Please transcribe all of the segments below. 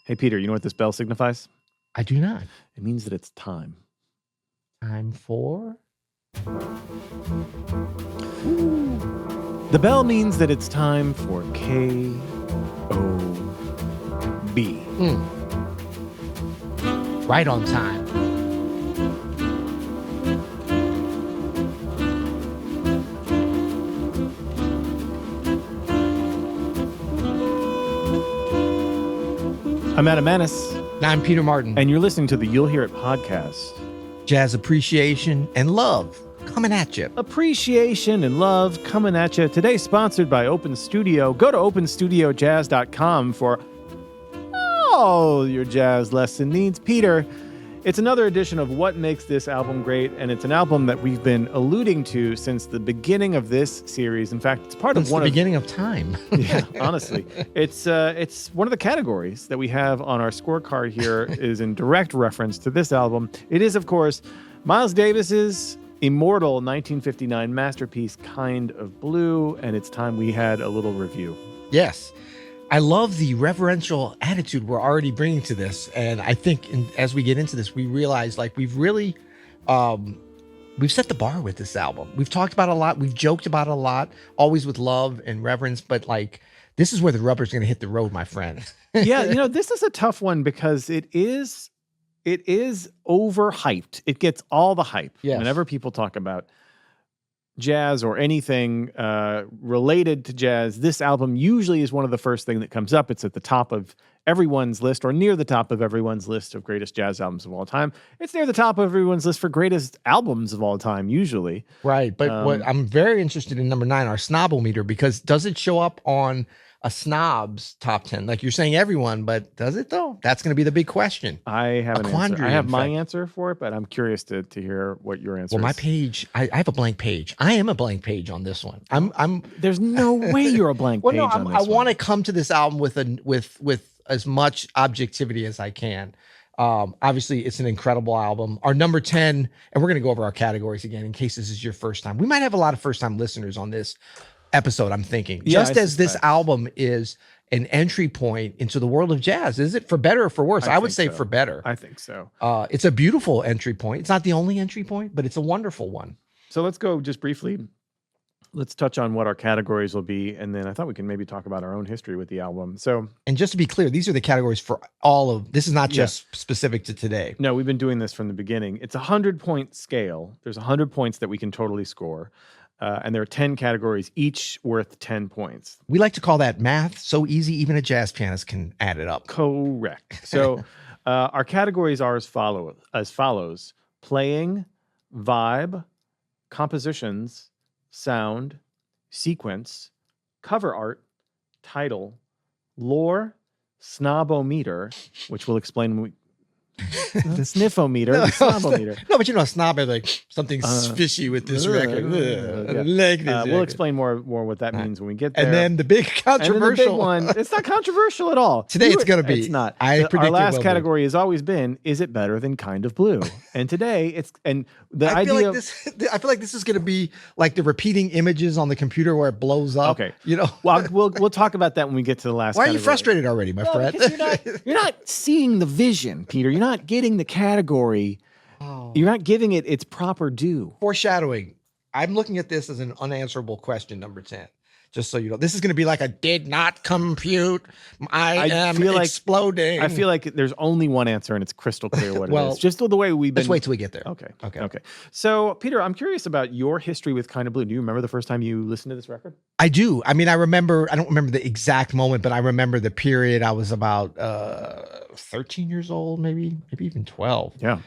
Hey, Peter, you know what this bell signifies? I do not. It means that it's time. Time for? The bell means that it's time for K-O-B. Right on time. I'm Adam Manis. I'm Peter Martin. And you're listening to the You'll Hear It podcast. Jazz appreciation and love coming at you. Appreciation and love coming at you. Today sponsored by Open Studio. Go to openstudiojazz.com for all your jazz lesson needs. Peter, it's another edition of What Makes This Album Great, and it's an album that we've been alluding to since the beginning of this series. In fact, it's part of one of the beginning of time. Yeah, honestly. It's one of the categories that we have on our scorecard here is in direct reference to this album. It is, of course, Miles Davis's immortal 1959 masterpiece, Kind of Blue, and it's time we had a little review. Yes. I love the reverential attitude we're already bringing to this. And I think as we get into this, we realize like we've really, we've set the bar with this album. We've talked about it a lot. We've joked about it a lot, always with love and reverence. But like, this is where the rubber's going to hit the road, my friend. Yeah, this is a tough one because it is overhyped. It gets all the hype. Yes. Whenever people talk about jazz or anything related to jazz, this album usually is one of the first thing that comes up. It's at the top of everyone's list or near the top of everyone's list of greatest jazz albums of all time. It's near the top of everyone's list for greatest albums of all time, usually. Right. But what I'm very interested in number 9, our snobometer, because does it show up on a snob's top 10? Like you're saying everyone, but does it though? That's going to be the big question. I have an answer. I have my answer for it, but I'm curious to hear what your answer is. Well, my page, I have a blank page. I am a blank page on this one. There's no way you're a blank page on this one. I want to come to this album with as much objectivity as I can. Obviously, it's an incredible album. Our number 10, and we're going to go over our categories again in case this is your first time. We might have a lot of first-time listeners on this episode, I'm thinking. Yeah, just as this album is an entry point into the world of jazz. Is it for better or for worse? I would say for better. I think so. It's a beautiful entry point. It's not the only entry point, but it's a wonderful one. So let's go just briefly. Let's touch on what our categories will be, and then I thought we can maybe talk about our own history with the album. So, and just to be clear, these are the categories for all of, this is not just specific to today. No, we've been doing this from the beginning. It's a 100-point scale. There's 100 points that we can totally score. And there are 10 categories, each worth 10 points. We like to call that math so easy, even a jazz pianist can add it up. Correct. So our categories are as follows: playing, vibe, compositions, sound, sequence, cover art, title, lore, snobometer, which we'll explain when we... the sniffometer, the snobometer. No, but a snob is like something's fishy with this record. We'll explain more what that means when we get there. And then the big controversial one. It's not controversial at all. Today it's going to be. It's not. Our last category has always been: is it better than Kind of Blue? And today I feel like this is going to be like the repeating images on the computer where it blows up. Okay. Well, we'll talk about that when we get to the last. Why are category. you frustrated already, my friend? Because you're not seeing the vision, Peter. You're not getting the category. You're not giving it its proper due. Foreshadowing. I'm looking at this as an unanswerable question, number 10. Just so you know, this is going to be like a did not compute. I am exploding. I feel like there's only one answer and it's crystal clear what it is. Just the way we've been. Let's wait till we get there. Okay. So, Peter, I'm curious about your history with Kind of Blue. Do you remember the first time you listened to this record? I do. I mean, I don't remember the exact moment, but I remember the period. I was about 13 years old, maybe even 12. Yeah.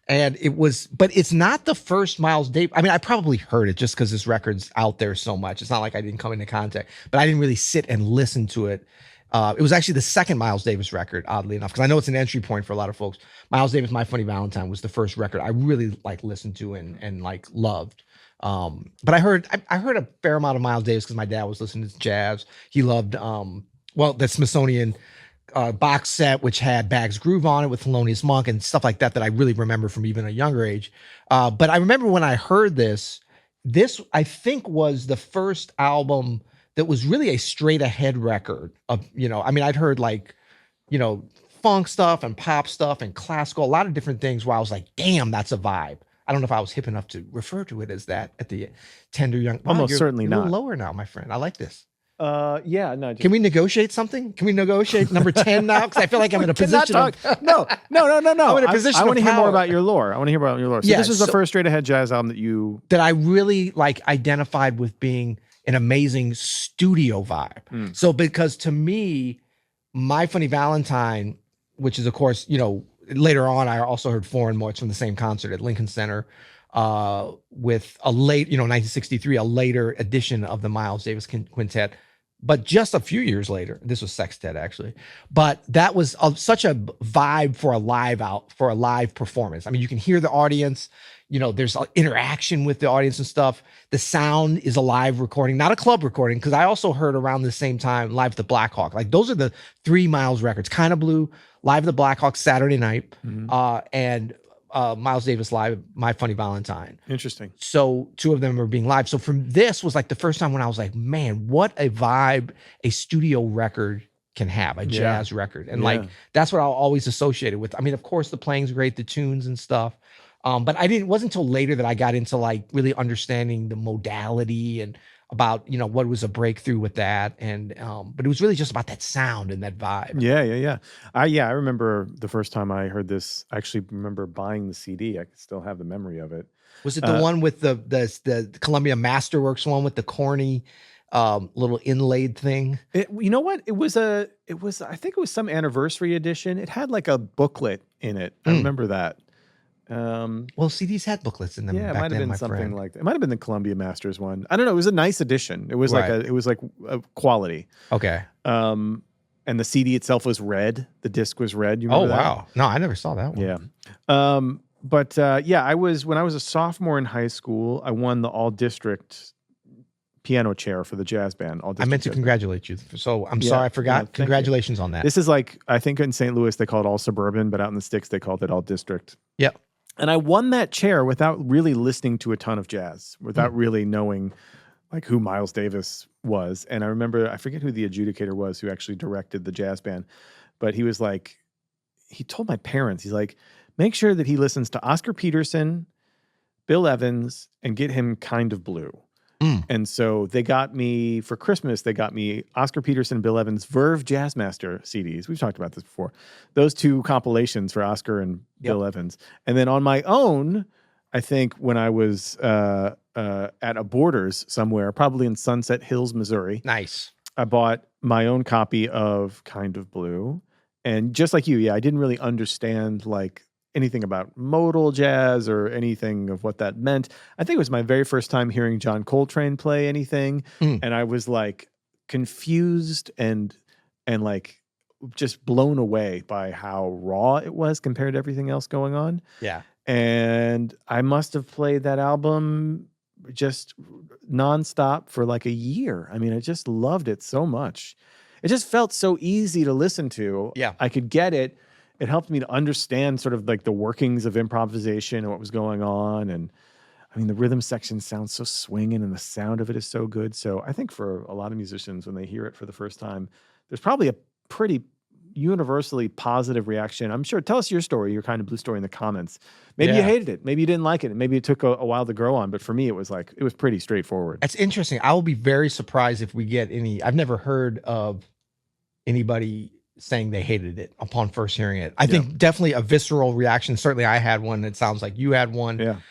And but it's not the first Miles Davis. I mean, I probably heard it just because this record's out there so much. It's not like I didn't come into contact, but I didn't really sit and listen to it. It was actually the second Miles Davis record, oddly enough, because I know it's an entry point for a lot of folks. Miles Davis, My Funny Valentine was the first record I really listened to and loved. But I heard a fair amount of Miles Davis because my dad was listening to jazz. He loved the Smithsonian box set, which had Bag's Groove on it with Thelonious Monk and stuff like that I really remember from even a younger age. But I remember when I heard this I think was the first album that was really a straight ahead record of, I mean, I'd heard like you know, funk stuff and pop stuff and classical, a lot of different things where I was like, damn, that's a vibe. I don't know if I was hip enough to refer to it as that at the tender young. Wow, Almost certainly you're a not. little lower now, my friend. I like this. Yeah, no. Can we negotiate something? Can we negotiate number 10 now? Because I feel like I'm in a position of, no. I'm in a position I of want to hear more power. about your lore. I want to hear about your lore. So Yeah, this is the so- first straight ahead jazz album that you that I really like identified with being an amazing studio vibe. So because to me, My Funny Valentine, which is of course, you know, later on I also heard Foreign March from the same concert at Lincoln Center with a late, you know, 1963, a later edition of the Miles Davis Quintet. But just a few years later, this was Sextet actually, but that was such a vibe for a live performance. I mean, you can hear the audience, you know, there's interaction with the audience and stuff. The sound is a live recording, not a club recording. Cause I also heard around the same time Live at the Black Hawk. Like those are the 3 Miles records, Kind of Blue, Live at the Black Hawk Saturday night, and Miles Davis live, My Funny Valentine. Interesting. So 2 of them are being live. So from this was like the first time when I was like, man, what a vibe a studio record can have, a jazz record. And like, that's what I'll always associate it with. I mean, of course the playing's great, the tunes and stuff. But it wasn't until later that I got into like really understanding the modality and about, you know, what was a breakthrough with that. And, but it was really just about that sound and that vibe. Yeah. I remember the first time I heard this. I actually remember buying the CD. I could still have the memory of it. Was it the one with the Columbia Masterworks one with the corny little inlaid thing? You know what? It was I think it was some anniversary edition. It had like a booklet in it. I remember that. Well, CDs had booklets in them. Yeah, it back might have then, been something friend. like that. It might have been the Columbia Masters one. I don't know. It was a nice edition. It was like a quality. Okay. And the CD itself was red. The disc was red. You remember that? Wow. No, I never saw that one. Yeah. But when I was a sophomore in high school, I won the all district piano chair for the jazz band. I meant to congratulate you. So I'm sorry I forgot. Congratulations on that. This is like, I think in St. Louis they called all suburban, but out in the sticks they called it all district. Yep. And I won that chair without really listening to a ton of jazz, without really knowing like who Miles Davis was. And I remember, I forget who the adjudicator was who actually directed the jazz band, but he was like, he told my parents, he's like, make sure that he listens to Oscar Peterson, Bill Evans, and get him Kind of Blue. And so they got me, for Christmas, they got me Oscar Peterson, Bill Evans, Verve Jazzmaster CDs. We've talked about this before. Those 2 compilations for Oscar and Bill Evans. And then on my own, I think when I was at a Borders somewhere, probably in Sunset Hills, Missouri. Nice. I bought my own copy of Kind of Blue. And just like you, I didn't really understand like anything about modal jazz or anything of what that meant. I think it was my very first time hearing John Coltrane play anything. And I was like confused and like just blown away by how raw it was compared to everything else going on. Yeah. And I must have played that album just nonstop for like a year. I mean, I just loved it so much. It just felt so easy to listen to. Yeah. I could get it. It helped me to understand sort of like the workings of improvisation and what was going on. And I mean, the rhythm section sounds so swinging and the sound of it is so good. So I think for a lot of musicians, when they hear it for the first time, there's probably a pretty universally positive reaction. I'm sure. Tell us your story, your Kind of Blue story in the comments. Maybe you hated it. Maybe you didn't like it. Maybe it took a while to grow on. But for me, it was pretty straightforward. That's interesting. I will be very surprised if we get any. I've never heard of anybody saying they hated it upon first hearing it. I think definitely a visceral reaction. Certainly I had one. It sounds like you had one,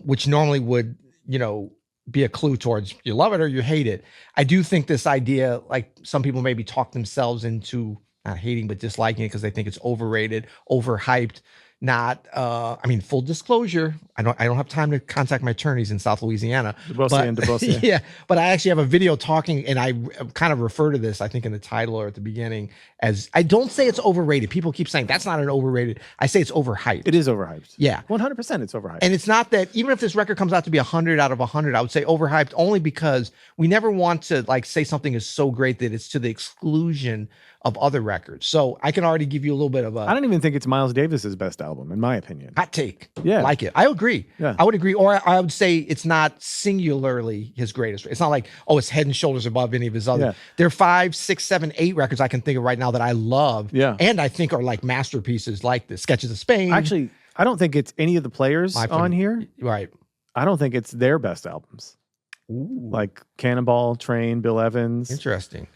which normally would, you know, be a clue towards you love it or you hate it. I do think this idea, like some people maybe talk themselves into not hating, but disliking it because they think it's overrated, overhyped. Not, I mean, full disclosure, I don't have time to contact my attorneys in South Louisiana. Yeah, but I actually have a video talking, and I kind of refer to this, I think, in the title or at the beginning, as I don't say it's overrated. People keep saying that's not an overrated. I say it's overhyped. It is overhyped. Yeah, 100%. It's overhyped. And it's not that even if this record comes out to be 100 out of 100, I would say overhyped only because we never want to like say something is so great that it's to the exclusion of other records. So I can already give you a little bit of I a don't even think it's Miles Davis's best album, in my opinion. hot take. Yeah. Like it. I agree. Yeah. I would agree. Or I would say it's not singularly his greatest. It's not like, oh, it's head and shoulders above any of his other. Yeah. There are 5, 6, 7, 8 records I can think of right now that I love. Yeah. And I think are like masterpieces like the Sketches of Spain. Actually, I don't think it's any of the players on here. Right. I don't think it's their best albums. Ooh. Like Cannonball, Train, Bill Evans, Interesting.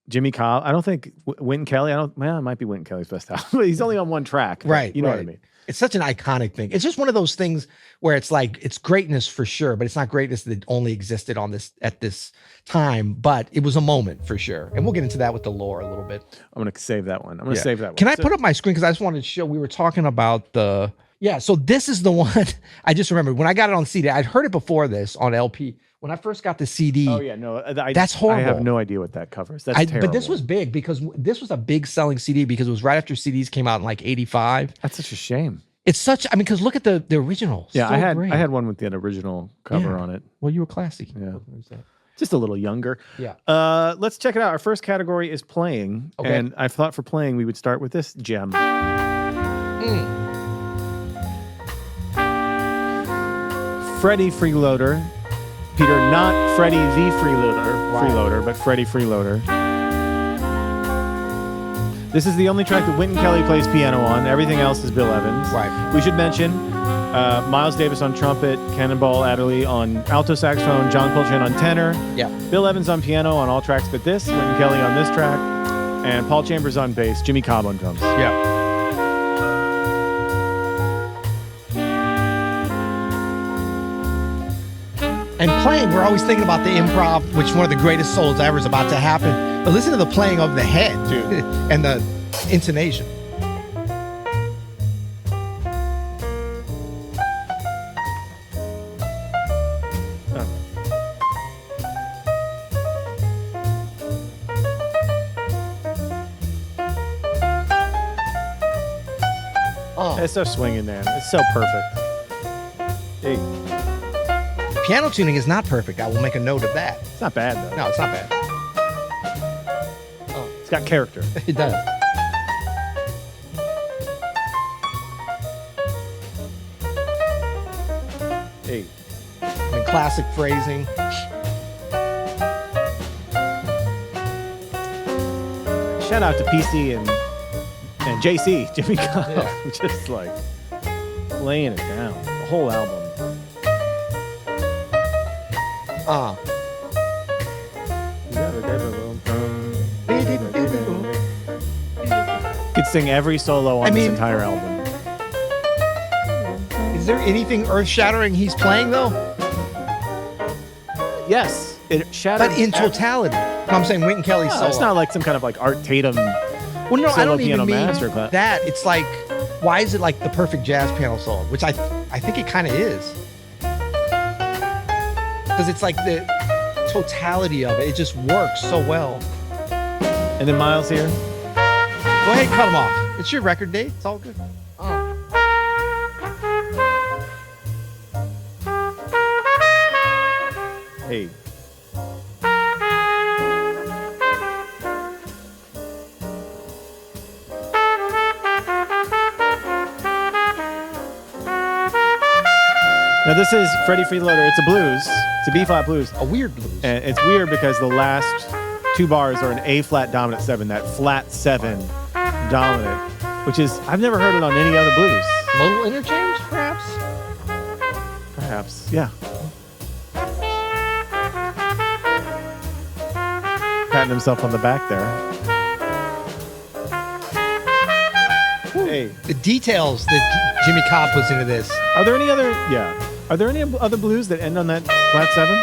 Jimmy Cobb. I don't think Wynton Kelly. It might be Wynton Kelly's best album. But he's only on one track. Right. You know what I mean? It's such an iconic thing. It's just one of those things where it's like, it's greatness for sure, but it's not greatness that only existed on this at this time, but it was a moment for sure. And we'll get into that with the lore a little bit. I'm going to save that one. I'm going to save that one. Can I put up my screen? Because I just wanted to show, we were talking about so this is the one I just remembered when I got it on CD. I'd heard it before this on LP. When I first got the CD. Oh, yeah. No, that's horrible. I have no idea what that covers. That's terrible. But this was big because this was a big selling CD because it was right after CDs came out in like 85. That's such a shame. It's such, I mean, because look at the original. Yeah, So great. I had one with the original cover on it. Well, you were classy. Yeah. Just a little younger. Yeah. Let's check it out. Our first category is playing. Okay. And I thought for playing, we would start with this gem. Freddie Freeloader. Peter, not Freddie the Freeloader, but Freddie Freeloader. This is the only track that Wynton Kelly plays piano on. Everything else is Bill Evans. Right. We should mention Miles Davis on trumpet, Cannonball Adderley on alto saxophone, John Coltrane on tenor, Yeah. Bill Evans on piano on all tracks but this, Wynton Kelly on this track, and Paul Chambers on bass, Jimmy Cobb on drums. Yeah. And playing, we're always thinking about the improv, which one of the greatest solos ever is about to happen. But listen to the playing of the head, Dude. and the intonation. Oh, It's so swinging, man. It's so perfect. Hey, piano tuning is not perfect. I will make a note of that. it's not bad, though. No, it's not bad. It's got character. It does. Hey. I mean, classic phrasing. Shout out to PC and JC, Jimmy Cobb, Yeah. just like laying it down. The whole album. Could sing every solo on this entire album. Is there anything earth-shattering he's playing though? Yes, it shattered. But in totality, no, I'm saying Wynton Kelly solo. It's not like some kind of like Art Tatum. Well, no, I solo don't even piano mean masterclass. that. It's like, why is it like the perfect jazz piano solo? Which I think it kind of is, because it's like the totality of it. It just works so well. And then Miles here. Go ahead, cut them off. It's your record, Dave. It's all good. Hey. Now this is Freddie Freeloader. It's a blues. It's a B-flat blues. A weird blues. And it's weird because the last two bars are an A-flat dominant 7, that flat 7 dominant, which is, I've never heard it on any other blues. Modal interchange, perhaps? Perhaps, yeah. Patting himself on the back there. Hey, The details that Jimmy Cobb puts into this. are there any other? Yeah, are there any other blues that end on that flat 7?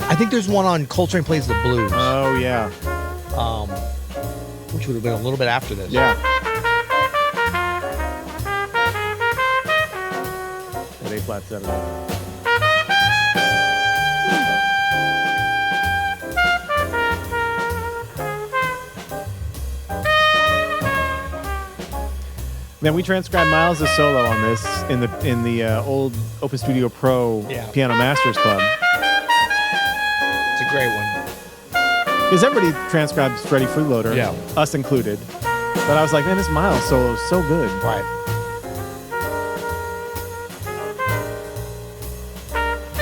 I think there's one on Coltrane Plays the Blues, Oh yeah, which would have been a little bit after this. yeah. That A flat 7. Then we transcribed Miles' solo on this in the old Open Studio Pro Yeah. Piano Masters Club. It's a great one. Because everybody transcribes Freddie Freeloader, Yeah. us included. But I was like, man, this Miles solo is so good. Right.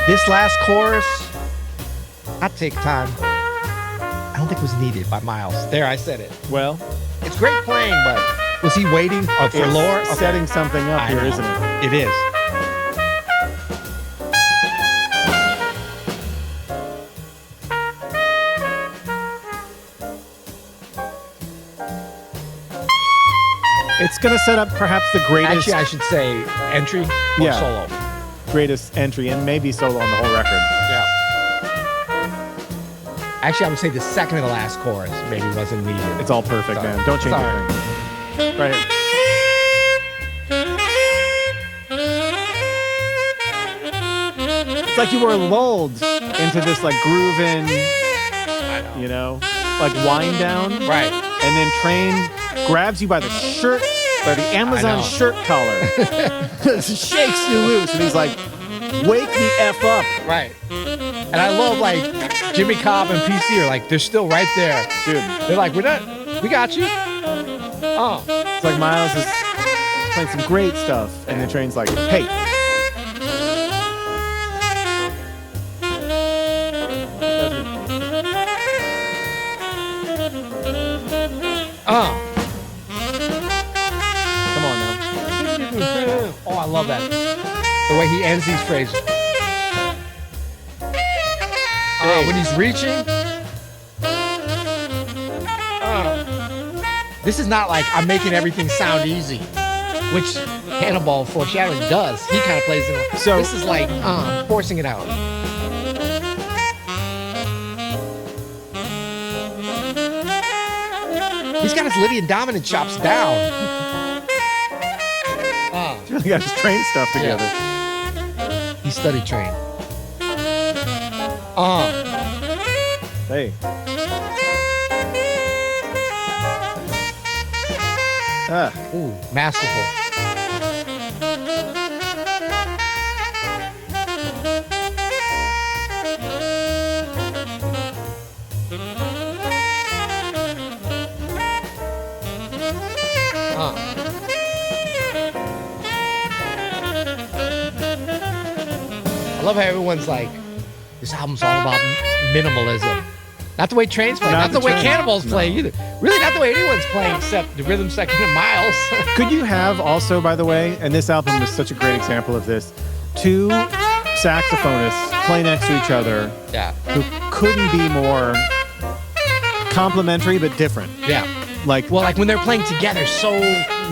This last chorus, I'd take time. I don't think it was needed by Miles. There, I said it. Well, It's great playing, but was he waiting for it's Lore? Okay. setting something up I here, know. isn't it? It is. It's going to set up perhaps the greatest, Actually, I should say entry or Yeah. solo. greatest entry and maybe solo on the whole record. Yeah. Actually, I would say the second to the last chorus maybe wasn't needed. It's all perfect, Sorry. man. Don't change Sorry. anything. Right here. It's like you were lulled into this like grooving, you know, like wind down. Right. And then Train grabs you by the shirt, by the Amazon know. shirt collar, shakes you loose, and he's like, "Wake the F up." Right. And I love like Jimmy Cobb and PC are like, they're still right there. Dude, They're like, we got you. Oh. it's like Miles is playing some great stuff, and then Train's like, "Hey." Come on now. Oh, I love that. The way he ends these phrases. When he's reaching. This is not like I'm making everything sound easy, which Cannonball Foreshadowing does. He kind of plays it. So- this is like forcing it out. He's got his Lydian dominant chops down. He really got his Train stuff together. He studied Train. Hey. Ooh, masterful. I love how everyone's like, this album's all about minimalism. Not the way Train's play, not the way Train. Cannibals No. play either. Really not the way anyone's playing except the rhythm section of Miles. Could you have also, by the way, and this album is such a great example of this, two saxophonists play next to each other Yeah. who couldn't be more complementary but different. Yeah. Like, Well, like when they're playing together, so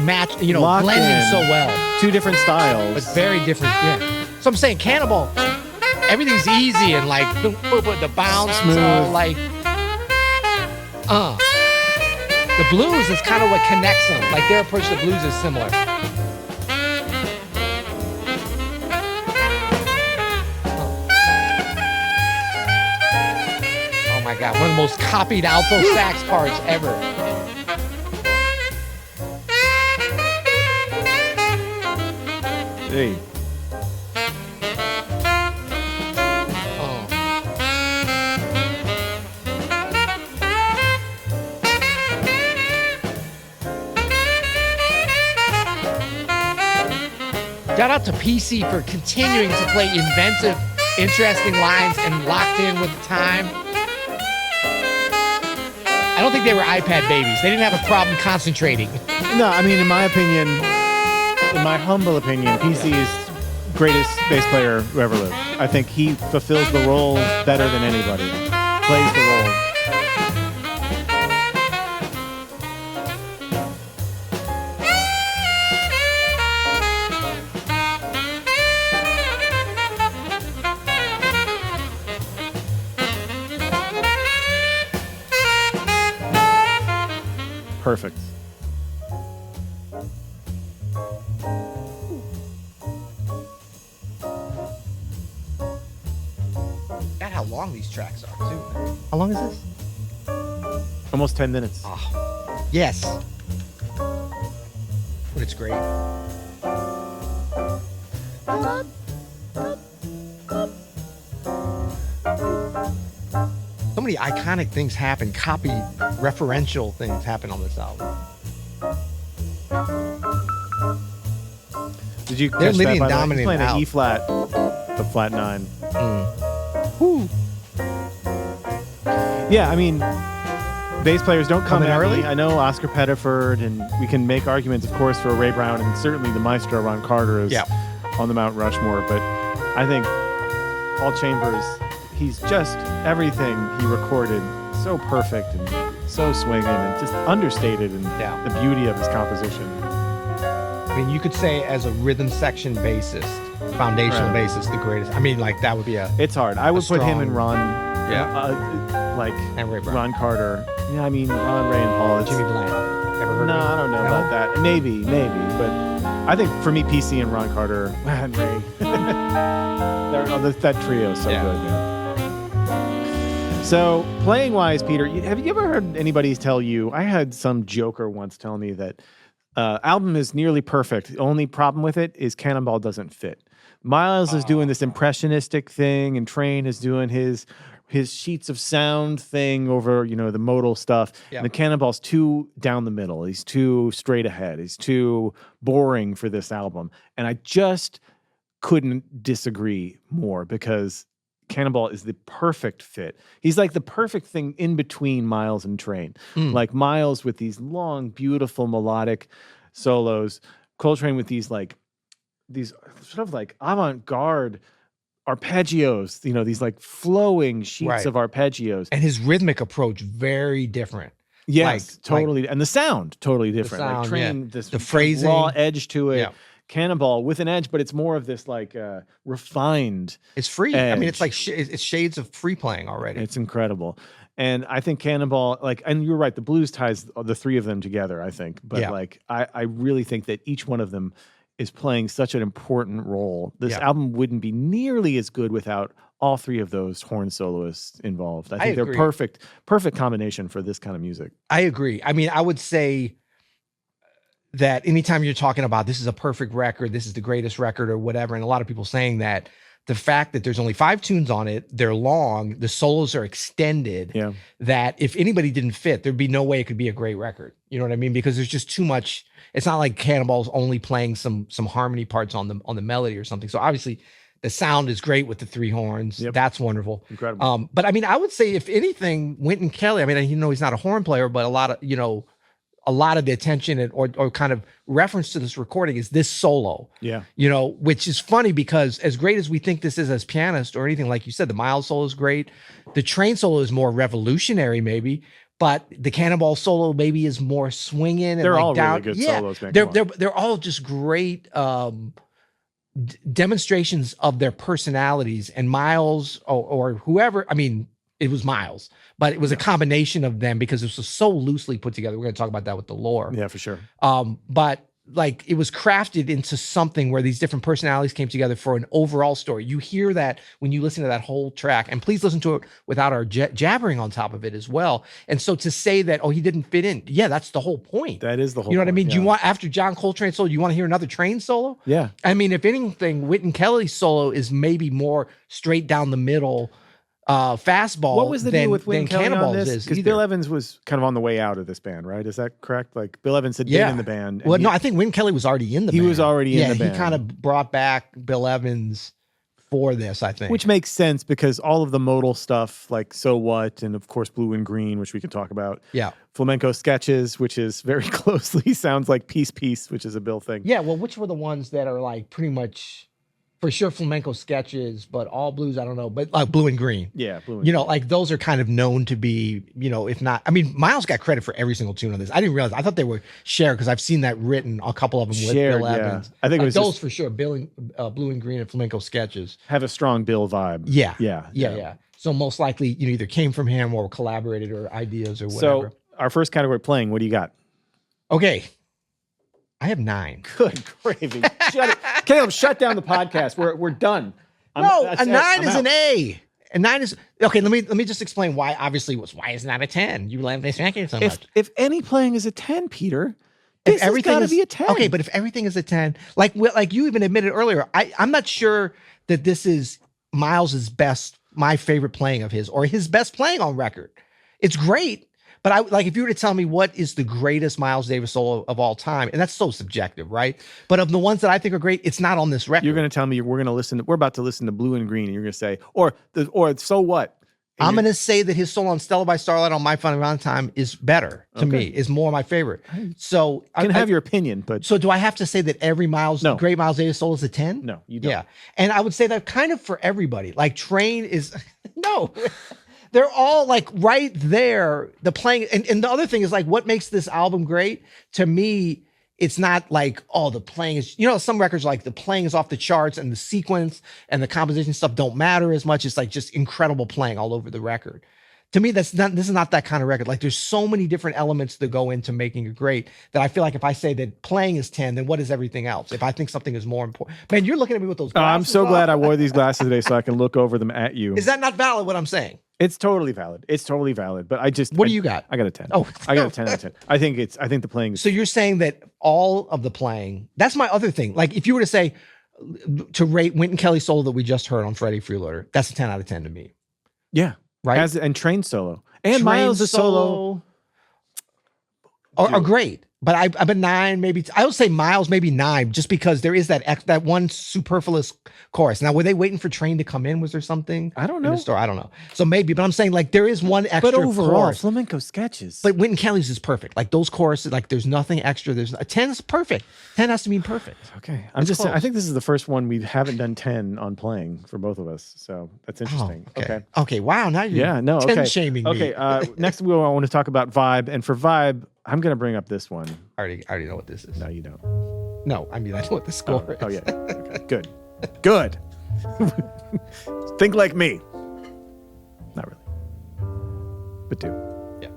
matched, Locked blending in. so well. two different But styles. very different. Yeah. So I'm saying Cannibal, everything's easy and like boom, boom, boom, the bounce, Smooth. all like the blues is kind of what connects them. Like their approach to blues is similar. Oh my god, one of the most copied alto sax parts ever. Hey. Oh. Shout out to PC for continuing to play inventive, interesting lines and locked in with the time. I don't think they were iPad babies. They didn't have a problem concentrating. No, I mean, in my opinion, in my humble opinion, PC is greatest bass player who ever lived. I think he fulfills the role better than anybody. Plays the role. Perfect. God, how long these tracks are, too. How long is this? Almost 10 minutes. Oh, yes. But it's great. many iconic things happen, referential things happen on this album. Did you They're catch leading that? By and the way? He's dominating playing an out. E flat, the flat 9. Whew. Yeah, I mean, bass players don't come Coming at early? me. I know Oscar Pettiford, and we can make arguments, of course, for Ray Brown, and certainly the maestro Ron Carter is on the Mount Rushmore. But I think Paul Chambers, he's just everything he recorded so perfect and so swinging and just understated in the beauty of his composition. I mean, you could say as a rhythm section bassist, foundational bassist, the greatest. I mean, like that would be It's hard. I would put him and Ron, and Ray Brown. Ron Carter. Yeah, I mean, Ron, Ray, and Paul. Jimmy Bland. Ever heard No, of him? I don't know about that. Maybe, but I think for me, PC and Ron Carter and Ray, that trio is so good, man. So playing wise, Peter, have you ever heard anybody tell you? I had some joker once tell me that album is nearly perfect. The only problem with it is Cannonball doesn't fit. Miles is doing this impressionistic thing, and Train is doing his sheets of sound thing over, the modal stuff. Yep. And the Cannonball's too down the middle. He's too straight ahead. He's too boring for this album. And I just couldn't disagree more, because Cannonball is the perfect fit. He's like the perfect thing in between Miles and Train. Like Miles with these long, beautiful melodic solos, Coltrane with these sort of like avant-garde arpeggios, these like flowing sheets of arpeggios. And his rhythmic approach, very different. Yes, totally. And the sound, totally different. The sound, like Train, this the phrasing, raw edge to it. Yeah. Cannonball with an edge, but it's more of this like refined. It's free. Edge. I mean, it's like it's shades of free playing already. It's incredible. And I think Cannonball, and you're right, the blues ties the three of them together, I think. But I really think that each one of them is playing such an important role. This album wouldn't be nearly as good without all three of those horn soloists involved. I think they're perfect combination for this kind of music. I agree. I mean, I would say that anytime you're talking about this is a perfect record, this is the greatest record or whatever, and a lot of people saying that, the fact that there's only 5 tunes on it, they're long, the solos are extended, that if anybody didn't fit, there'd be no way it could be a great record. You know what I mean? Because there's just too much. It's not like Cannonball's only playing some harmony parts on the melody or something. So obviously the sound is great with the 3 horns. That's wonderful. Incredible. But I mean, I would say if anything, Wynton Kelly, I mean, he's not a horn player, but a lot of the attention or kind of reference to this recording is this solo. Which is funny because as great as we think this is as pianist or anything, like you said, the Miles solo is great. The Train solo is more revolutionary maybe, but the Cannonball solo maybe is more swinging. And they're like all down. really good solos. Man. They're all just great demonstrations of their personalities, and Miles or whoever, I mean, it was Miles, but it was a combination of them because it was so loosely put together. We're going to talk about that with the lore. Yeah, for sure. But like it was crafted into something where these different personalities came together for an overall story. You hear that when you listen to that whole track, and please listen to it without our jabbering on top of it as well. And so to say that, he didn't fit in. Yeah, that's the whole point. That is the whole You know what I point, mean? yeah. Do you want, after John Coltrane solo, you want to hear another Train solo? Yeah. I mean, if anything, Wynton Kelly's solo is maybe more straight down the middle, fastball. What was the deal with Wynton Kelly on Cannonballs this? Because Bill Evans was kind of on the way out of this band, right? Is that correct? Like Bill Evans had been in the band. Well, no, I think Wynton Kelly was already in the band. He was already in the band. He kind of brought back Bill Evans for this, I think. Which makes sense because all of the modal stuff, like So What, and of course Blue and Green, which we can talk about. Yeah. Flamenco Sketches, which is very closely sounds like Peace, which is a Bill thing. Yeah, well, which were the ones that are like pretty much... For sure, Flamenco Sketches, but all blues, I don't know. But like Blue and Green. Yeah, Blue and Green. Like those are kind of known to be, if not... I mean, Miles got credit for every single tune on this. I didn't realize. I thought they were shared because I've seen that written, a couple of them with Bill Evans. I think it was those for sure. Blue and Green and Flamenco Sketches. Have a strong Bill vibe. Yeah. So most likely, either came from him or collaborated or ideas or whatever. So our first category, playing, what do you got? Okay. I have 9. Good gravy. Shut it. Caleb, shut down the podcast. We're done. A 9 is an A. A 9 is okay. Let me just explain why. Obviously, why is not a 10? You love this record so much. If any playing is a 10, Peter, this has got to be a 10. Okay, but if everything is a 10, like you even admitted earlier, I'm not sure that this is Miles's best my favorite playing of his or his best playing on record. It's great. But I like if you were to tell me what is the greatest Miles Davis solo of all time, and that's so subjective, right? But of the ones that I think are great, it's not on this record. You're going to tell me we're about to listen to Blue and Green, and you're going to say, or so what? And I'm going to say that his solo on Stella by Starlight on My Fun Valentine is better to me, is more my favorite. So I can have your opinion, but so do I have to say that every great Miles Davis solo is a 10? No, you don't. Yeah, and I would say that kind of for everybody. Like Train is no. They're all like right there. The playing and the other thing is like what makes this album great to me. It's not like, oh, the playing is, some records like the playing is off the charts and the sequence and the composition stuff don't matter as much. It's like just incredible playing all over the record. To me, this is not that kind of record. Like there's so many different elements that go into making it great that I feel like if I say that playing is 10, then what is everything else? If I think something is more important, man, you're looking at me with those glasses. I'm so glad I wore these glasses today so I can look over them at you. Is that not valid what I'm saying? It's totally valid. But what do you got? I got a 10. Oh, I got a 10 out of 10. I think the playing is. So you're saying that all of the playing, that's my other thing. Like if you were to say, to rate Wynton Kelly's solo that we just heard on Freddie Freeloader, that's a 10 out of 10 to me. Yeah. Right. And Train solo. And Miles' solo. Are great. But I've been 9, maybe. I would say Miles, maybe 9, just because there is that one superfluous chorus. Now, were they waiting for Train to come in? Was there something? I don't know. In the store? I don't know. So maybe, but I'm saying like there is one extra. But overall, chorus. flamenco sketches. But Wynton Kelly's is perfect. Like those choruses, like there's nothing extra. There's a 10 is perfect. 10 has to mean perfect. Okay, I think this is the first one we haven't done 10 on playing for both of us. So that's interesting. Oh, okay. Okay. Wow. Now you're 10 shaming me. Okay. Next, I want to talk about Vibe, and for Vibe, I'm going to bring up this one. I already know what this is. No, you don't. No, I mean I know what the score is. Oh yeah. Okay. Good. Think like me. Not really, but do. Yeah.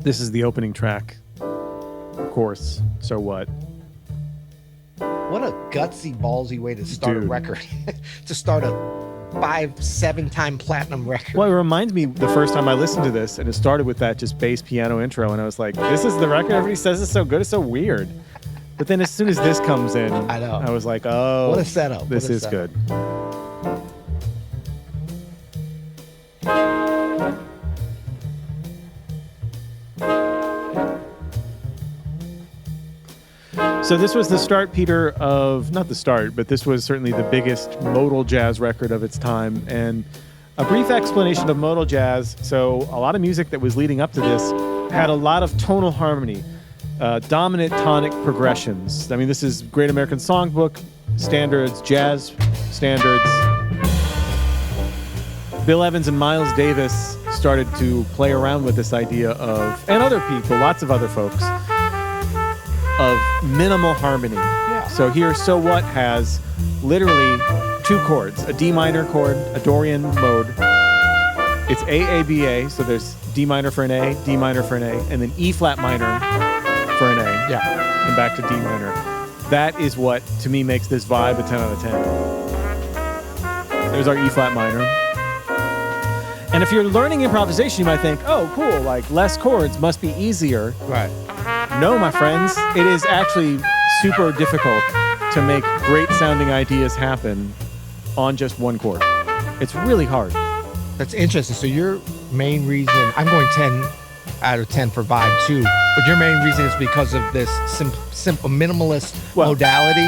This is the opening track. Of course. So what? What a gutsy, ballsy way to start a record. To start a 5-7 time platinum record. Well, it reminds me the first time I listened to this, and it started with that just bass piano intro, and I was like, this is the record? Everybody says it's so good, it's so weird. But then as soon as this comes in, I know. I was like, oh. What a setup. This is good. So this was the start, Peter, not the start, but this was certainly the biggest modal jazz record of its time. And a brief explanation of modal jazz. So a lot of music that was leading up to this had a lot of tonal harmony, dominant tonic progressions. I mean, this is Great American Songbook standards, jazz standards. Bill Evans and Miles Davis started to play around with this idea of, and other people, lots of other folks, of minimal harmony. Yeah. So here, So What has literally 2 chords, a D minor chord, a Dorian mode. It's A-A-B-A, so there's D minor for an A, D minor for an A, and then E flat minor for an A. Yeah. And back to D minor. That is what, to me, makes this Vibe a 10 out of 10. There's our E flat minor. And if you're learning improvisation, you might think, oh, cool, like less chords must be easier. Right. No, my friends, it is actually super difficult to make great sounding ideas happen on just one chord. It's really hard. That's interesting. So your main reason, I'm going 10 out of 10 for Vibe too, but your main reason is because of this simple minimalist modality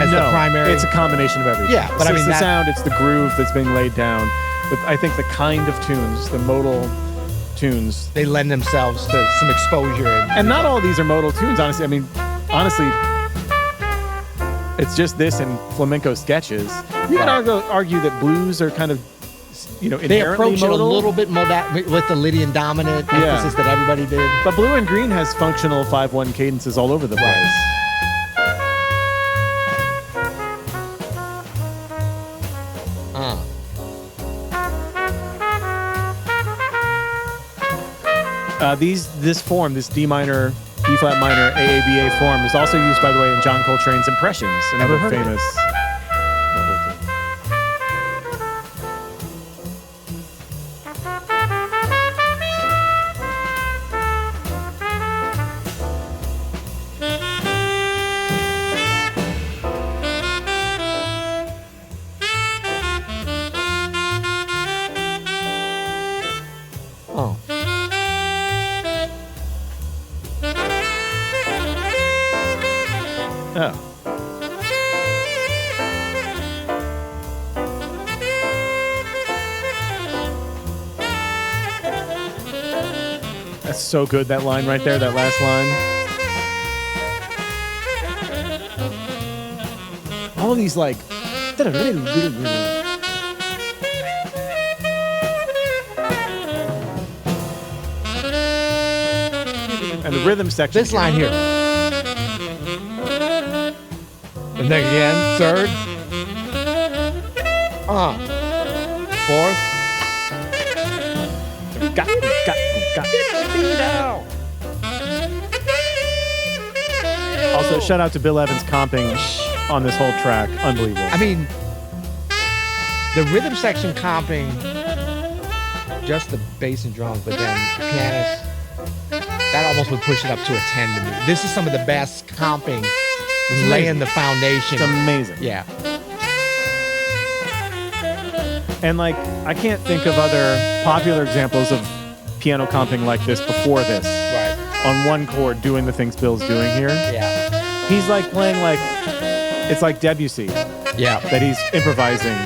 as the primary. It's a combination of everything. Yeah, but it's the sound, it's the groove that's being laid down. But I think the kind of tunes, the modal tunes, they lend themselves to some exposure. And not all of these are modal tunes, honestly. I mean, honestly, it's just this and flamenco sketches. You could argue that blues are kind of, inherently they approach modal. It a little bit with the Lydian dominant emphasis that everybody did. But Blue and Green has functional 5/1 cadences all over the place. This form, this D minor, B flat minor, AABA form, is also used, by the way, in John Coltrane's Impressions, another famous. Oh. Oh. That's so good, that line right there, that last line. All of these, like... And the rhythm section. This line here. And then again, third. Fourth. Also, shout out to Bill Evans comping on this whole track. Unbelievable. I mean, the rhythm section comping just the bass and drums, but then the pianist, that almost would push it up to a 10 to me. This is some of the best comping, laying the foundation. It's amazing. Yeah. And like, I can't think of other popular examples of piano comping like this before this. Right. On one chord, doing the things Bill's doing here. Yeah. He's like playing like, it's like Debussy. Yeah. That he's improvising.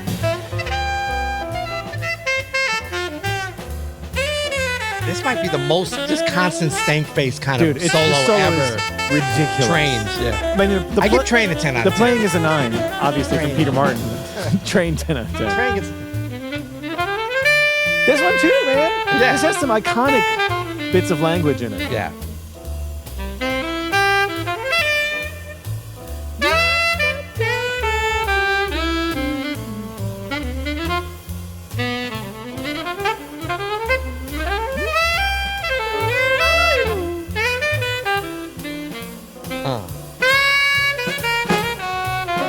This might be the most just constant stank face kind Dude, of it's solo the solo ever. is ridiculous. Trains, yeah. I mean, I give Train a 10 out The of 10. playing is a 9, obviously, Train. from Peter Martin. Train 10 out of 10. Train gets... This one too, man. Yeah. This has some iconic bits of language in it. Yeah.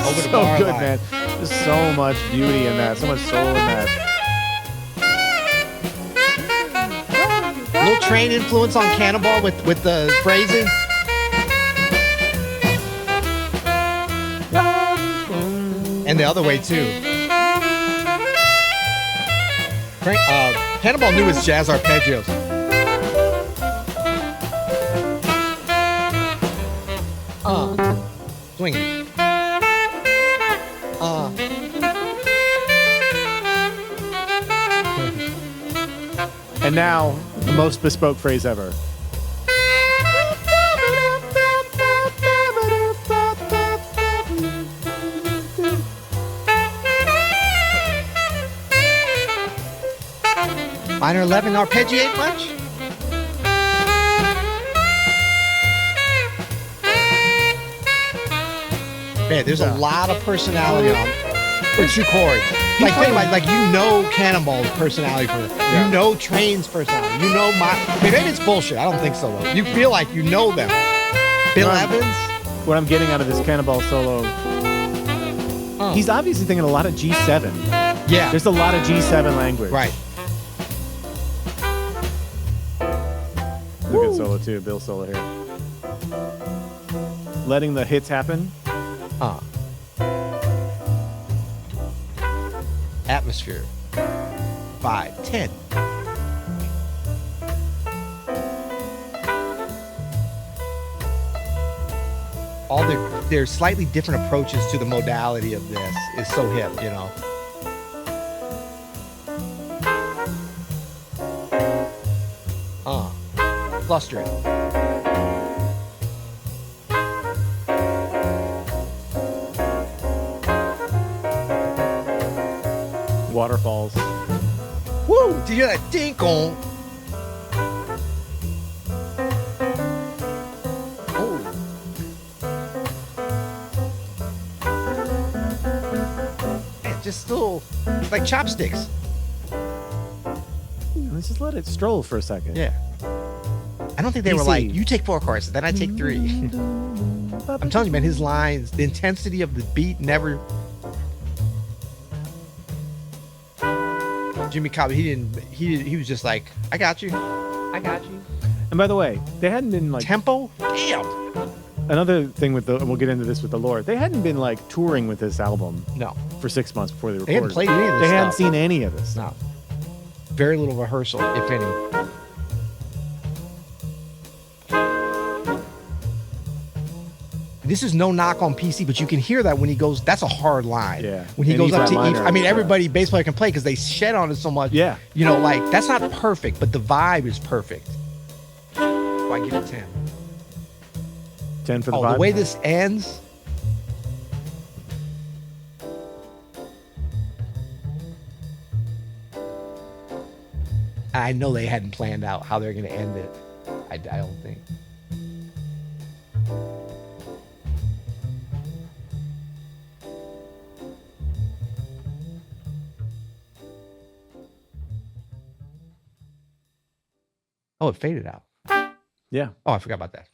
Over the So bar good, line. man. There's so much beauty in that, so much soul in that. Little Train influence on Cannonball with the phrasing. And the other way too. Cannonball knew his jazz arpeggios. Swinging. And now, the most bespoke phrase ever. Minor 11 arpeggiate much? Man, there's a lot of personality on for 2 chords. Like, think about it, like you know Cannonball's personality for this. Yeah. You know Train's personality. You know maybe it's bullshit. I don't think so though. You feel like you know them. Bill Evans. What I'm getting out of this Cannonball solo, he's obviously thinking a lot of G7. Yeah. There's a lot of G7 language. Right. It's a good solo too, Bill solo here. Letting the hits happen. Atmosphere. 5, 10. All their slightly different approaches to the modality of this is so hip, you know. Clustering. Waterfalls. Woo! Did you hear that ding-kong? Oh. Man, just still like chopsticks. Let's just let it stroll for a second. Yeah. I don't think they were PC. like, you take 4 chords, then I take 3. I'm telling you, man, his lines, the intensity of the beat never. Jimmy Cobb, he was just like, I got you. And by the way, they hadn't been like Tempo? Damn. another thing with and we'll get into this with the lore. They hadn't been like touring with this album No. for 6 months before they recorded. They hadn't played any of this They hadn't stuff. seen any of this. No. Very little rehearsal, if any. This is no knock on PC, but you can hear that when he goes, that's a hard line. Yeah. When he And goes E up to flat E. minor. I mean, everybody, bass player can play because they shed on it so much. Yeah. You know, like, that's not perfect, but the vibe is perfect. So I give it 10. 10 for the Oh, vibe. the way this ends. I know they hadn't planned out how they're going to end it. I don't think. Oh, it faded out. Yeah. Oh, I forgot about that.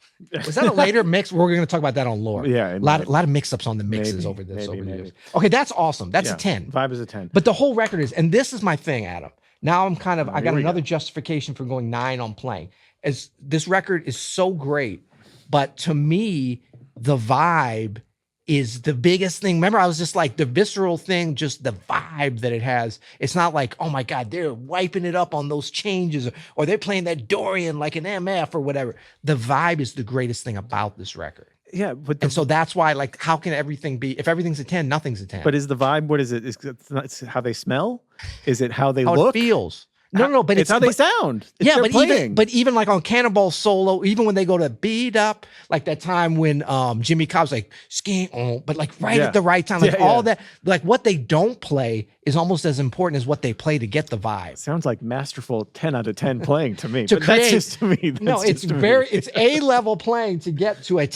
Was that a later mix? We're going to talk about that on lore. Yeah, A lot of mix-ups on the mixes maybe, over this. maybe, over the maybe. years. Okay, that's awesome. That's Yeah. a 10. Vibe is a 10. But the whole record is, and this is my thing, Adam. Now I'm kind of, I Here got we another go. justification for going 9 on playing. As this record is so great, but to me, the vibe is the biggest thing. Remember, I was just like the visceral thing, just the vibe that it has. It's not like, oh my God, they're wiping it up on those changes, or they're playing that Dorian like an MF or whatever. The vibe is the greatest thing about this record. Yeah, but And so that's why, like, how can everything be, if everything's a 10, nothing's a 10. but is the vibe? What is it? It's how they smell? Is it how they how look? it feels. No, but it's how they sound. It's Yeah, their but playing. even like on Cannonball solo, even when they go to beat up, like that time when Jimmy Cobb's like ski, but like right Yeah. at the right time, like Yeah, all yeah. that, like what they don't play is almost as important as what they play to get the vibe. Sounds like masterful 10 out of 10 playing to me. To But that's create- just to me. No, That's it's just to me. very, it's A level playing to get to a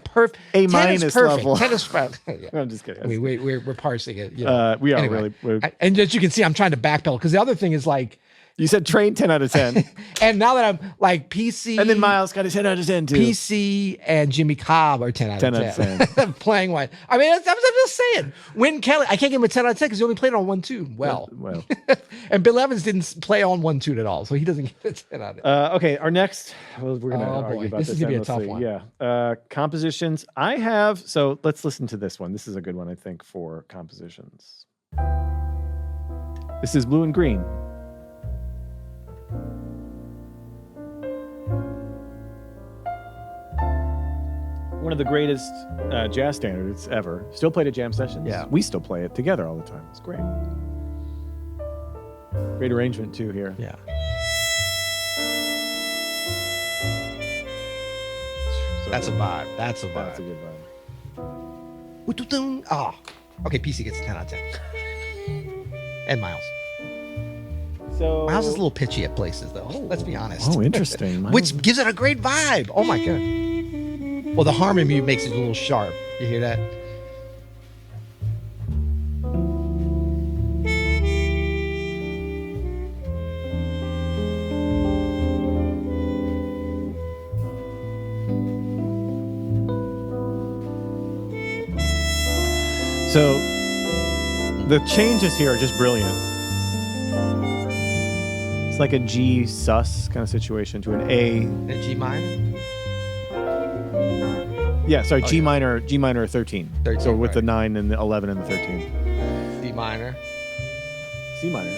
perfect A 10 is minus perfect. level. 10 is perfect. Yeah. I'm just kidding. I mean, we're parsing it. You know. We are Anyway, really. We're, and as you can see, I'm trying to backpedal because the other thing is like, you said train 10 out of 10. and now that I'm like PC, And then Miles got a 10 out of 10 too. PC and Jimmy Cobb are 10 out of 10. 10 out of 10. Playing one. I mean, I'm just saying. Win Kelly, I can't give him a 10 out of 10 because he only played on 1-2. Well, and Bill Evans didn't play on 1-2 at all, so he doesn't get a 10 out of 10. Okay, our next. Well, we're gonna Oh, argue boy. about This is gonna be a tough endlessly. one. Yeah. Compositions. I have. So let's listen to this one. This is a good one, I think, for compositions. This is Blue and Green. One of the greatest jazz standards ever. Still played at jam sessions. Yeah. We still play it together all the time. It's great. Great arrangement too here. Yeah. So That's a vibe. That's a vibe. That's a good vibe. Oh. Okay, PC gets a 10 out of 10. And Miles. So Miles is a little pitchy at places, though. Let's be honest. Oh, interesting. Which gives it a great vibe. Oh, my God. Well, the harmony makes it a little sharp. You hear that? So the changes here are just brilliant. It's like a G sus kind of situation to an A. And G minor? Yeah, sorry, G yeah. minor, G minor 13. 13, So with right. the 9 and the 11 and the 13. D minor. C minor.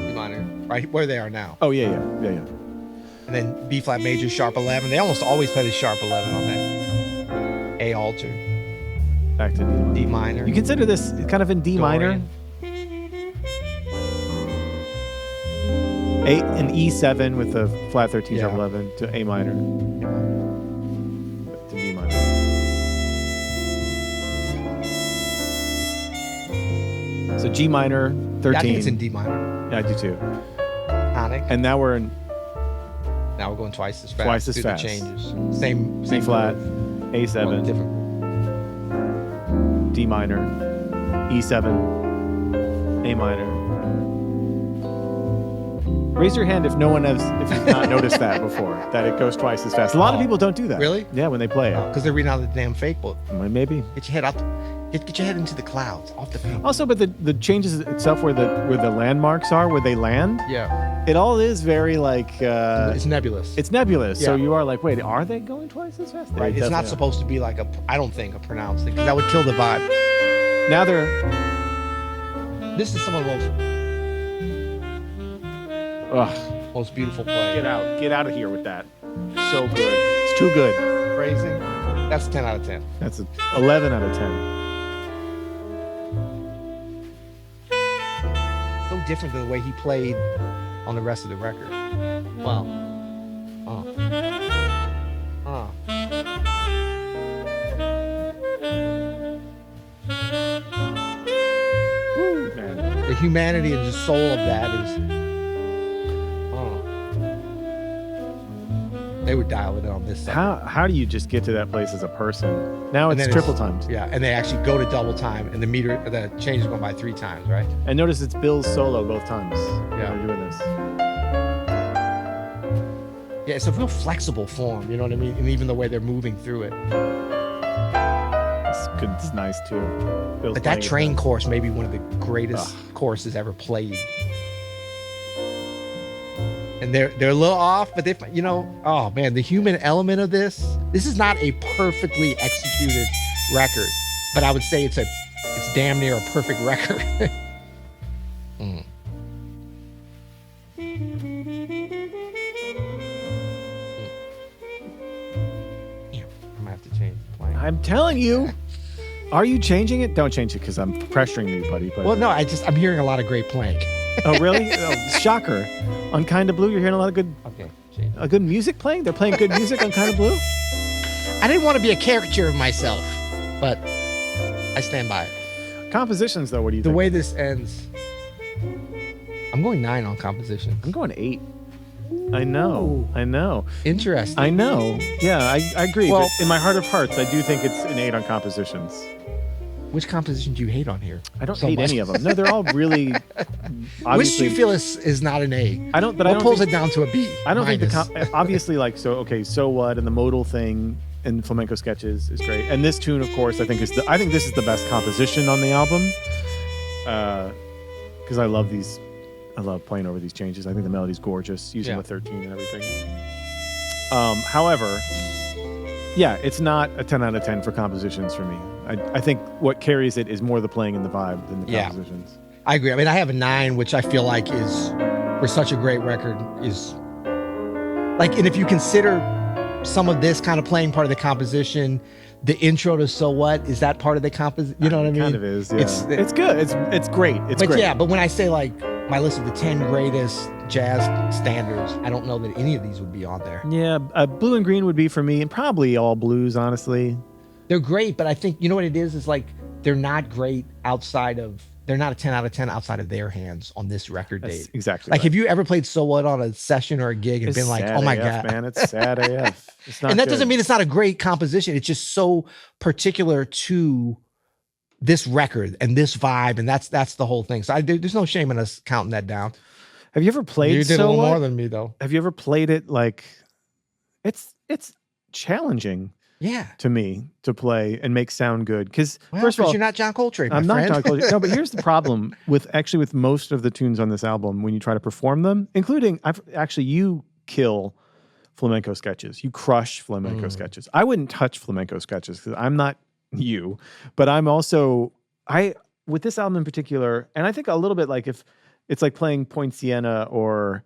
D minor. Right where they are now. Oh yeah. And then B flat major, sharp 11. They almost always play the sharp 11 on that. A alter. Back to D minor. D minor. You consider this kind of in D minor? Dorian. An E7 with the flat 13 sharp Yeah. 11 to A minor to D minor. So G minor 13. Yeah, I think it's in D minor. Yeah, I do too. Tonic. And now we're in Now we're going twice as fast. Twice as through fast. The changes. Same C flat, groove. A7, Well, different. D minor, E7, A minor. Raise your hand if no one has, if you've not noticed that before, that it goes twice as fast. A lot of people don't do that. Really? Yeah, when they play it. Because they're reading out the damn fake book. Well, maybe. Get your head out. Get your head into the clouds, off the paper. Also, but the changes itself where the landmarks are, where they land, Yeah. it all is very like It's nebulous. it's nebulous. So Yeah. you are like, wait, are they going twice as fast? They right. It's not definitely are. supposed to be like I don't think, a pronounced thing, because that would kill the vibe. Now they're This is some of the most beautiful play. get out of here with that. So good. It's too good. Phrasing. That's 10 out of 10. That's an 11 out of 10. So different than the way he played on the rest of the record. Wow. Woo, man. The humanity and the soul of that is. They would dial it in on this side. How do you just get to that place as a person? Now And it's then triple times. Yeah, and they actually go to double time, and the change is going by 3 times, right? And notice it's Bill's solo both times. Yeah. We're doing this. Yeah, it's a real flexible form, you know what I mean? And even the way they're moving through it. It's good. It's nice too. Bill's But playing that it train nice. course may be one of the greatest courses ever played. And they're a little off, but oh man, the human element of this is not a perfectly executed record, but I would say it's damn near a perfect record. Mm. Damn, I'm gonna have to change the plan. I'm telling you. Are you changing it? Don't change it because I'm pressuring you, buddy. But Well, no, I'm hearing a lot of great playing. oh, really? Oh, shocker. On Kind of Blue, you're hearing a lot of Okay, change. good music playing? They're playing good music on Kind of Blue? I didn't want to be a caricature of myself, but I stand by it. Compositions, though, what do you The think? way this ends, I'm going 9 on composition. I'm going 8. I know. Interesting. I know. Yeah, I agree. Well- but in my heart of hearts, I do think it's an 8 on compositions. Which composition do you hate on here? I don't so hate much? any of them. No, they're all really. Which Obviously, do you feel is not an A? I don't. But I What don't pulls think, it down to a B? I don't think minus? obviously like so what and the modal thing and flamenco sketches is great, and this tune of course I think this is the best composition on the album, because I love playing over these changes. I think the melody's gorgeous using the 13 and everything. However, yeah, it's not a 10 out of 10 for compositions for me. I think what carries it is more the playing and the vibe than the compositions. I agree. I mean, I have a 9, which I feel like is, for such a great record, is like, and if you consider some of this kind of playing part of the composition, the intro to So What, is that part of the composition? You know what I mean? Kind of is. Yeah. It's good. It's great. It's but great. yeah, but when I say like my list of the 10 greatest jazz standards, I don't know that any of these would be on there. Yeah, Blue and Green would be for me, and probably all blues, honestly. They're great, but I think, you know what it is like they're not great they're not a 10 out of 10 outside of their hands on this record That's date. exactly Like, right. have you ever played So What on a session or a gig and It's been like, sad oh my AF, God. man, it's sad AF. It's not And that good. doesn't mean it's not a great composition. It's just so particular to this record and this vibe. And that's the whole thing. So there's no shame in us counting that down. Have you ever played You did So a little What? more than me though. Have you ever played it like it's challenging Yeah. to me to play and make sound good because Well, first of all you're not John Coltrane, my I'm not friend. John Coltrane. No, but here's the problem with most of the tunes on this album when you try to perform them, including you kill flamenco sketches. You crush flamenco sketches. I wouldn't touch flamenco sketches because I'm not you, but I'm also with this album in particular, and I think a little bit like if it's like playing Point Siena or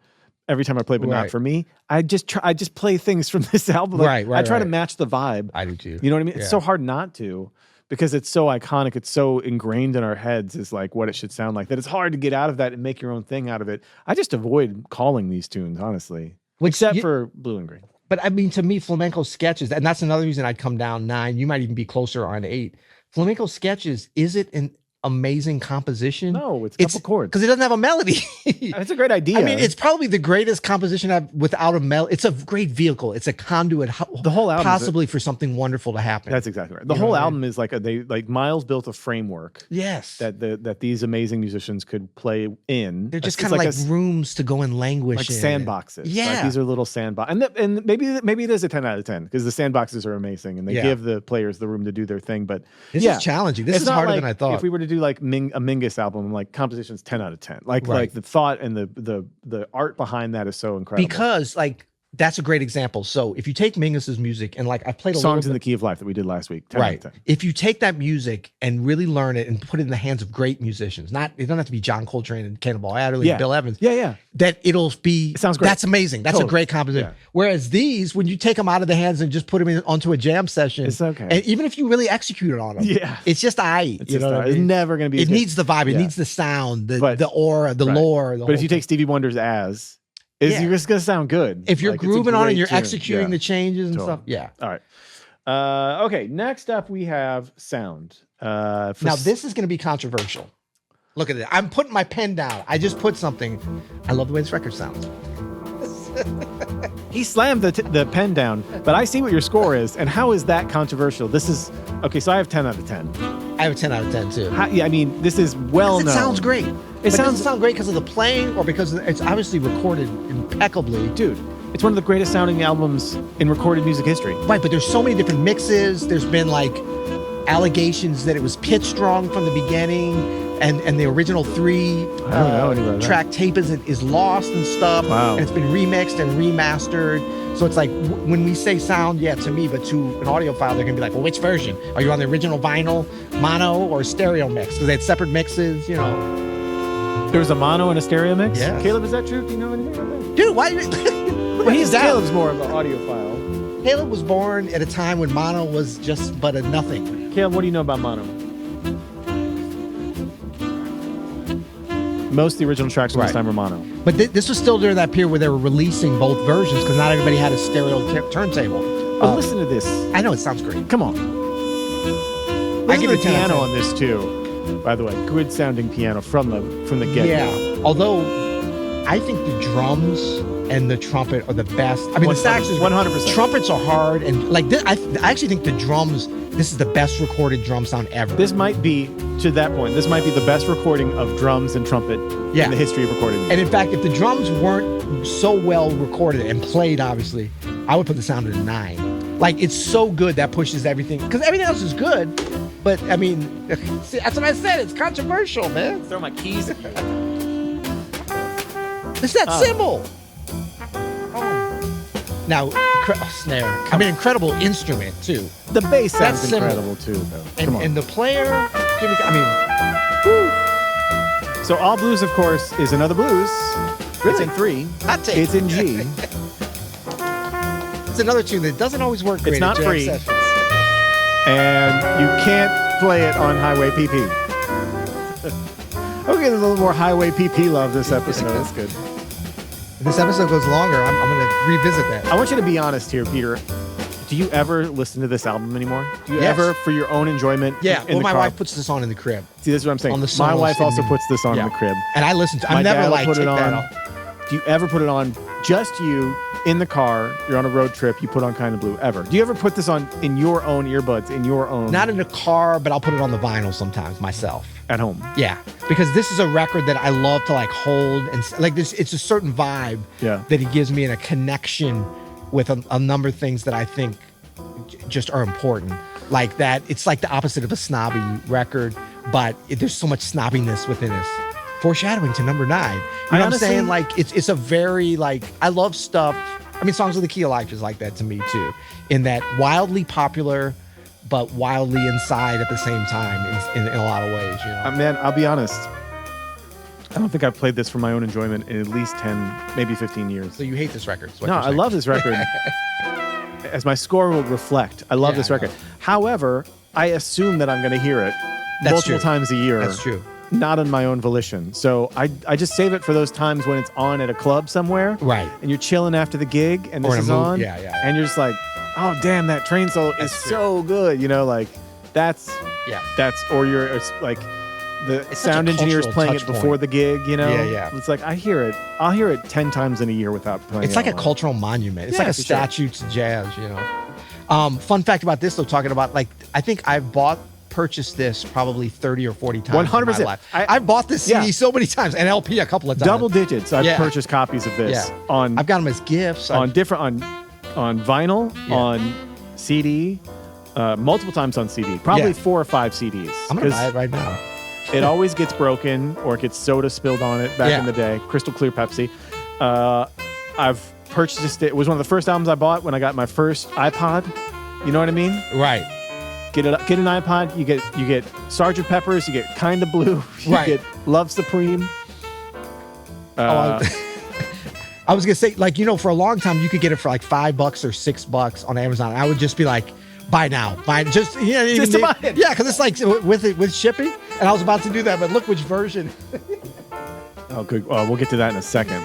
Every Time I Play But Not Right. For Me, I just play things from this album. Like, Right, I try to right. match the vibe. I do too. You know what I mean? It's Yeah. so hard not to because it's so iconic. It's so ingrained in our heads is like what it should sound like that it's hard to get out of that and make your own thing out of it. I just avoid calling these tunes, honestly, except for Blue and Green. But I mean, to me, flamenco sketches, and that's another reason I'd come down 9. You might even be closer on 8. Flamenco sketches, is it amazing composition. No, it's a couple chords. Because it doesn't have a melody. That's a great idea. I mean, it's probably the greatest composition I've without a melody. It's a great vehicle. It's a conduit. The whole album possibly for something wonderful to happen. That's exactly right. The whole album is like Miles built a framework. Yes. That these amazing musicians could play in. They're just kind of like rooms to go and languish like in. Sandboxes. Yeah. Like these are little sandboxes. And maybe it is a 10 out of 10 because the sandboxes are amazing and they give the players the room to do their thing. But this is challenging. This is harder than I thought. If we were to do like a Mingus album, like composition's 10 out of 10. Like the thought and the art behind that is so incredible. Because like that's a great example. So if you take Mingus's music and like I played a Songs in the Key of Life that we did last week, 10 out of 10. If you take that music and really learn it and put it in the hands of great musicians, it doesn't have to be John Coltrane and Cannonball Adderley and Bill Evans. That it sounds great. That's amazing. That's a great composition. Whereas these, when you take them out of the hands and just put them onto a jam session, it's okay. And even if you really execute it on them, it's just It's never going to be. It needs the vibe. It needs the sound, the aura, the lore. But if you take Stevie Wonder's you're just gonna sound good. If you're grooving on it and you're executing the changes and stuff. Yeah. All right. Okay. Next up, we have sound. Now this is gonna be controversial. Look at it. I'm putting my pen down. I just put something. I love the way this record sounds. He slammed the pen down, but I see what your score is, and how is that controversial? This is okay. So I have 10 out of 10. I have a 10 out of 10 too. I mean, this is well known. It sounds great. It doesn't sound great because of the playing or because it's obviously recorded impeccably. Dude, it's one of the greatest sounding albums in recorded music history. Right, but there's so many different mixes. There's been like allegations that it was pitched wrong from the beginning, and the original 3 track tape is lost and stuff. Wow. And it's been remixed and remastered. So it's like when we say sound, to me, but to an audiophile, they're gonna be like, well, which version? Are you on the original vinyl, mono, or stereo mix? Because they had separate mixes, There was a mono and a stereo mix? Yeah. Caleb, is that true? Do you know anything about that? Dude, why? Well, Caleb's more of an audiophile. Caleb was born at a time when mono was just but a nothing. Caleb, what do you know about mono? Most of the original tracks from this time were mono. But this was still during that period where they were releasing both versions because not everybody had a stereo turntable. Listen to this. I know, it sounds great. Come on. I give the piano on this too. By the way, good sounding piano from the get-go. Yeah. Although I think the drums and the trumpet are the best. I mean, the sax is 100%. Trumpets are hard, and like this, I actually think the drums. This is the best recorded drum sound ever. This might be, to that point, this might be the best recording of drums and trumpet in the history of recording music. And in fact, if the drums weren't so well recorded and played, obviously, I would put the sound at a 9. Like, it's so good that pushes everything. Because everything else is good, but, I mean, see, that's what I said. It's controversial, man. Throw my keys at you. It's that cymbal. Now, snare. I mean, incredible instrument, too. The bass sounds incredible, too, though. And the player, So All Blues, of course, is another blues. Really? It's in 3. Hot take. It's in G. It's another tune that doesn't always work great. It's not at jam free. sessions. And you can't play it on Highway PP. Okay, there's a little more Highway PP love this episode. That's good. If this episode goes longer, I'm going to revisit that. I want you to be honest here, Peter. Do you ever listen to this album anymore? Do you ever, for your own enjoyment? Yeah, in the my car? wife puts this on in the crib. See, this is what I'm saying. On the My solos wife also in- puts this on in the crib. And I listen to. My I'm never dad will like put take it that on. off. Do you ever put it on just you in the car? You're on a road trip. You put on Kind of Blue. Ever? Do you ever put this on in your own earbuds in your own? Not in the car, but I'll put it on the vinyl sometimes myself. At home. Yeah, because this is a record that I love to like hold and like this. It's a certain vibe that it gives me and a connection with a number of things that I think just are important. Like that, it's like the opposite of a snobby record, but there's so much snobbiness within this. Foreshadowing to number 9. You know what I'm saying? Like it's a very like I love stuff. I mean, Songs of the Key of Life is like that to me too, in that wildly popular, but wildly inside at the same time in a lot of ways. You know, Man, I'll be honest. I don't think I've played this for my own enjoyment in at least 10, maybe 15 years. So you hate this record? No, I love this record. As my score will reflect, I love this record. However, I assume that I'm going to hear it multiple times a year. That's true. Not on my own volition. So I just save it for those times when it's on at a club somewhere. Right. And you're chilling after the gig and this is on. Yeah, yeah. And you're just like, oh, damn, that train solo is so good. You know, like that's, or you're it's like, the It's such a sound engineer's cultural playing it touch before point. the gig, you know? Yeah, yeah. It's like, I hear it. I'll hear it 10 times in a year without playing It's it like a all. cultural monument. It's Yeah, like a for sure. statue to jazz, you know. Fun fact about this, though, talking about, like, I think I've purchased this probably 30 or 40 times 100%. in my life. I- I've bought this CD Yeah. so many times, and LP a couple of times. Double digits. I've Yeah. purchased copies of this Yeah. on I've got them as gifts. on different on vinyl, Yeah. on CD, multiple times on CD. Probably Yeah. 4 or 5 CDs. I'm going to 'cause buy it right now. it always gets broken or it gets soda spilled on it back Yeah. in the day. Crystal clear Pepsi. I've purchased it. It was one of the first albums I bought when I got my first iPod. You know what I mean? Right. Get an iPod. You get Sgt. Pepper's. You get Kinda Blue. You Right. get Love Supreme. I was gonna say, like, you know, for a long time you could get it for like $5 or $6 on Amazon. I would just be like, buy now, buy just Just to buy it. Yeah, because it's like with shipping. And I was about to do that, but look which version. Oh, good. We'll get to that in a second.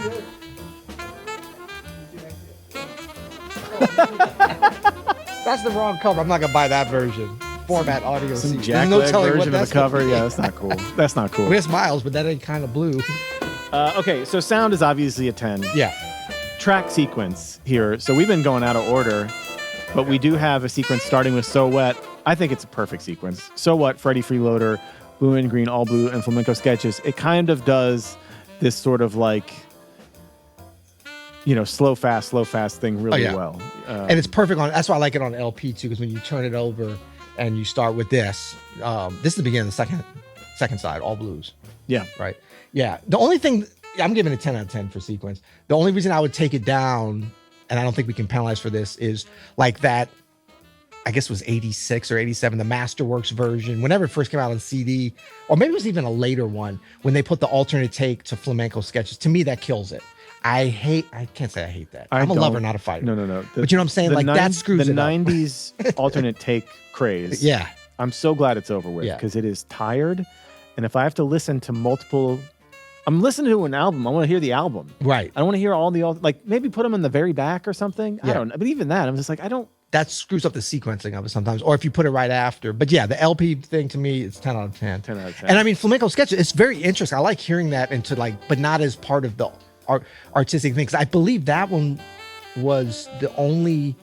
That's the wrong cover. I'm not gonna buy that version. Format audio. Some CD. jackleg There's no telling what version of the that's gonna cover. be. Yeah, that's not cool. That's not cool. Where's Miles? But that ain't kind of blue. Okay, so sound is obviously a 10. Yeah. Track sequence here. So we've been going out of order, but we do have a sequence starting with So Wet. I think it's a perfect sequence. So What, Freddie Freeloader, Blue and Green, All Blue, and Flamenco Sketches. It kind of does this sort of like, you know, slow, fast thing really yeah. well. And it's perfect on. That's why I like it on LP too, because when you turn it over and you start with this, this is the beginning of the second side, all blues. Yeah. Right. Yeah. The only thing I'm giving it 10 out of 10 for sequence. The only reason I would take it down, and I don't think we can penalize for this, is like that. I guess it was 86 or 87, the Masterworks version, whenever it first came out on CD, or maybe it was even a later one, when they put the alternate take to Flamenco Sketches. To me, that kills it. I can't say I hate that. I'm a lover, not a fighter. No. But you know what I'm saying? Like that screws the it up. 90s alternate take craze. Yeah. I'm so glad it's over with Yeah. because it is tired. And if I have to listen to multiple, I'm listening to an album. I want to hear the album. Right. I don't want to hear all the, like maybe put them in the very back or something. I Yeah. don't know. But even that, I'm just like, I don't. That screws up the sequencing of it sometimes, or if you put it right after. But yeah, the LP thing to me, it's 10 out of 10. 10 out of 10. And I mean, Flamenco Sketches, it's very interesting. I like hearing that into like, but not as part of the artistic thing. Because I believe that one was the only,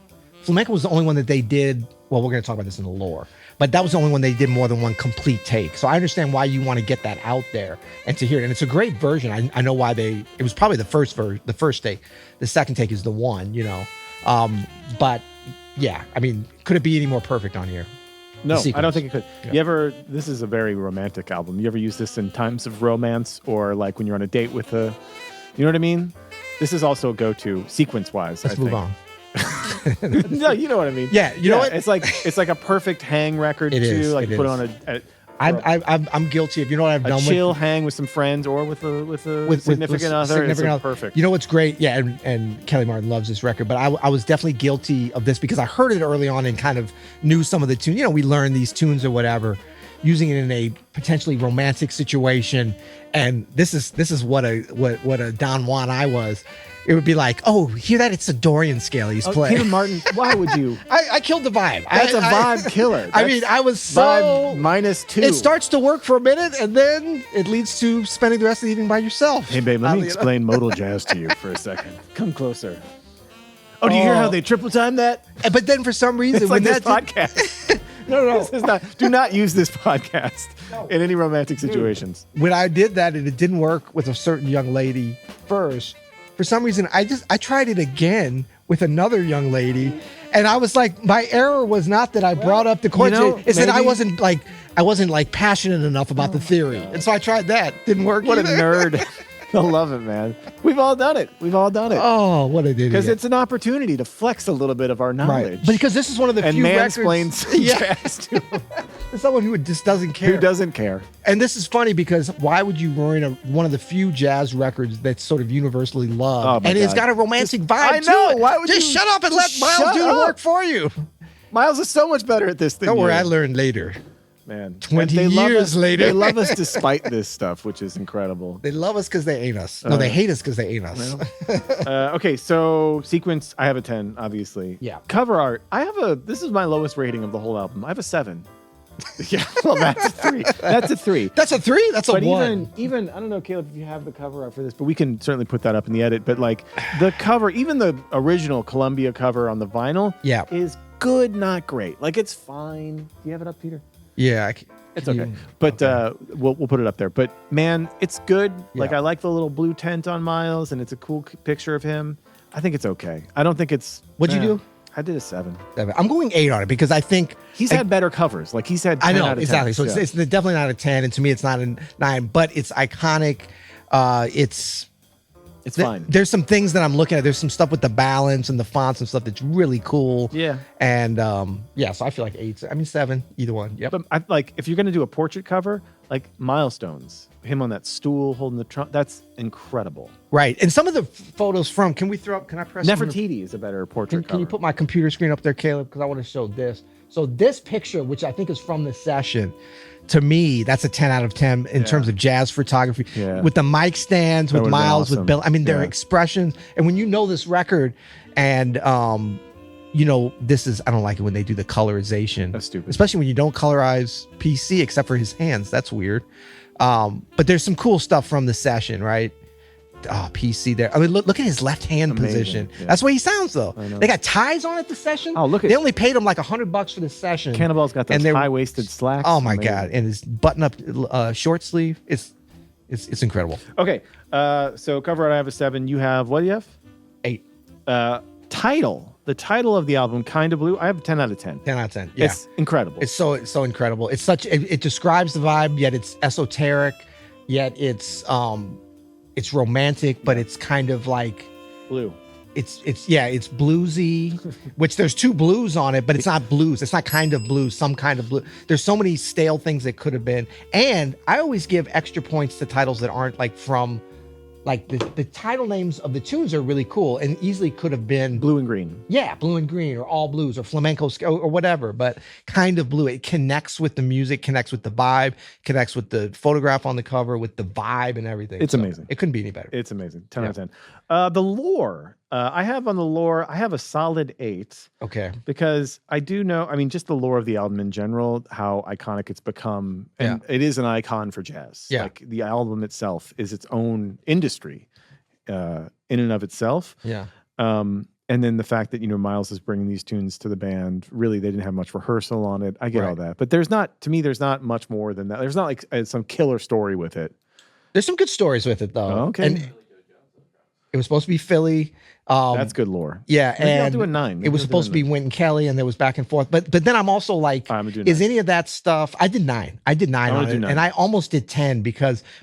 Flamenco was the only one that they did. Well, we're going to talk about this in the lore, but that was the only one they did more than one complete take. So I understand why you want to get that out there and to hear it. And it's a great version. I know why it was probably the first take. The second take is the one, you know. But yeah, I mean, could it be any more perfect on here? No, I don't think it could. Yeah. This is a very romantic album. You ever use this in times of romance or like when you're on a date with you know what I mean? This is also a go-to sequence-wise. Let's move on. No, you know what I mean. Yeah, you know what? It's like a perfect hang record It too. is, Like it put is. on a I'm guilty of, you know what I've done chill with hang with some friends or with a significant other. significant It's other. perfect. You know what's great? Yeah, and Kelly Martin loves this record, but I was definitely guilty of this because I heard it early on and kind of knew some of the tunes. You know, we learned these tunes or whatever, using it in a potentially romantic situation. And this is what a Don Juan I was. It would be like, oh, hear that? It's a Dorian scale he's playing. Peter Martin, why would you? I killed the vibe. That's a vibe killer. I mean, I was so vibe -2. It starts to work for a minute, and then it leads to spending the rest of the evening by yourself. Hey, babe, let me explain modal jazz to you for a second. Come closer. Oh, do you hear how they triple time that? But then for some reason, It's when like this that podcast. no, This is not. Do not use this podcast in any romantic situations. when I did that and it didn't work with a certain young lady first, for some reason I tried it again with another young lady, and I was like, my error was not that I brought up the chord. It's that I wasn't like passionate enough about the theory, and so I tried that. Didn't work. What either. a nerd. I love it, man. We've all done it. Oh, what a idiot! Because it's an opportunity to flex a little bit of our knowledge. Right. Because this is one of the and few mansplains records. jazz to Someone who just doesn't care. who doesn't care. And this is funny because why would you ruin one of the few jazz records that's sort of universally loved? Oh my and it's God. got a romantic vibe. I know. To it. Why would just you shut up and let just Miles shut do the up? work for you? Miles is so much better at this than Don't you. worry, I learned later. Man, 20 And they love years us- later. They love us despite this stuff, which is incredible. They love us because they ain't us. No, they hate us because they ain't us. Okay, so sequence, I have a 10, obviously. Yeah. Cover art, this is my lowest rating of the whole album. I have a 7. Yeah, well, that's a 3. That's a 3. That's a 3. That's a But 1. even I don't know, Caleb, if you have the cover up for this, but we can certainly put that up in the edit. But like the cover, even the original Columbia cover on the vinyl, Yeah. is good, not great. Like it's fine. Do you have it up, Peter? Yeah. It's okay. But we'll put it up there. But man, it's good. Like I like the little blue tent on Miles, and it's a cool picture of him. I think it's okay. I don't think it's. What'd you do? I did a 7. I'm going 8 on it because I think he's had better covers. Like he's had 10 I know, out of exactly. 10s. So it's definitely not a 10, and to me it's not a 9, but it's iconic. It's fine. There's some things that I'm looking at. There's some stuff with the balance and the fonts and stuff that's really cool. Yeah. And so I feel like 8. I mean 7, either one. Yep. But I like if you're gonna do a portrait cover, like Milestones, him on that stool holding the trunk, that's incredible. Right. And some of the photos from, can I press? Nefertiti is a better portrait cover. Can you put my computer screen up there, Caleb? Because I want to show this. So this picture, which I think is from this session, to me, that's a 10 out of 10 in terms of jazz photography. Yeah. With the mic stands, with Miles, with Bill. I mean, their expressions. And when you know this record, and this is, I don't like it when they do the colorization. That's stupid. Especially when you don't colorize PC except for his hands. That's weird. But there's some cool stuff from the session, right? Oh, PC there. I mean, look at his left hand position. Yeah. That's the way he sounds, though. They got ties on at the session. Oh, look at. They only paid him like $100 for the session. Cannonball's got those high-waisted slacks. Oh my God! And his button-up short sleeve. It's incredible. Okay, so cover art I have a 7. You have, what do you have? 8. Title. The title of the album, Kind of Blue. I have a 10 out of 10. 10 out of 10. Yeah, it's incredible. It's so incredible. It's such. It describes the vibe, yet it's esoteric, yet it's romantic, but it's kind of like blue. It's bluesy, which there's 2 blues on it, but it's not blues. It's not kind of blues, some kind of blue. There's so many stale things that could have been. And I always give extra points to titles that aren't like from, like the title names of the tunes are really cool and easily could have been Blue and Green. Yeah, Blue and Green or All Blues or Flamenco or whatever, but Kind of Blue. It connects with the music, connects with the vibe, connects with the photograph on the cover, with the vibe and everything. It's amazing. It couldn't be any better. It's amazing. 10 out of 10. The lore. I have a solid 8. Okay. Because I do know, I mean, just the lore of the album in general, how iconic it's become. And it is an icon for jazz. Yeah. Like the album itself is its own industry in and of itself. Yeah. And then the fact that, Miles is bringing these tunes to the band, really, they didn't have much rehearsal on it. I get all that. But there's not much more than that. There's not like some killer story with it. There's some good stories with it, though. Oh, okay. And it was supposed to be Philly. That's good lore. Yeah, Maybe and I'll do a 9. It was supposed to be Wynton Kelly, and there was back and forth. But then I'm also like, is any of that stuff? I did 9. I did 9 on it, and I almost did 10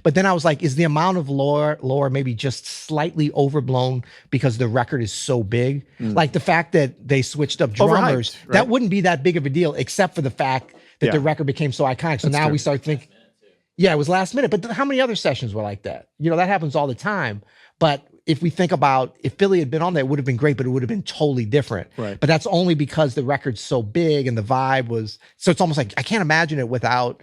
but then I was like, is the amount of lore maybe just slightly overblown because the record is so big? Like the fact that they switched up drummers, right? That wouldn't be that big of a deal, except for the fact that the record became so iconic. So now we start thinking, it was last minute. But how many other sessions were like that? That happens all the time. But if we think about if Philly had been on there, it would have been great, but it would have been totally different. Right. But that's only because the record's so big and the vibe was, so it's almost like I can't imagine it without,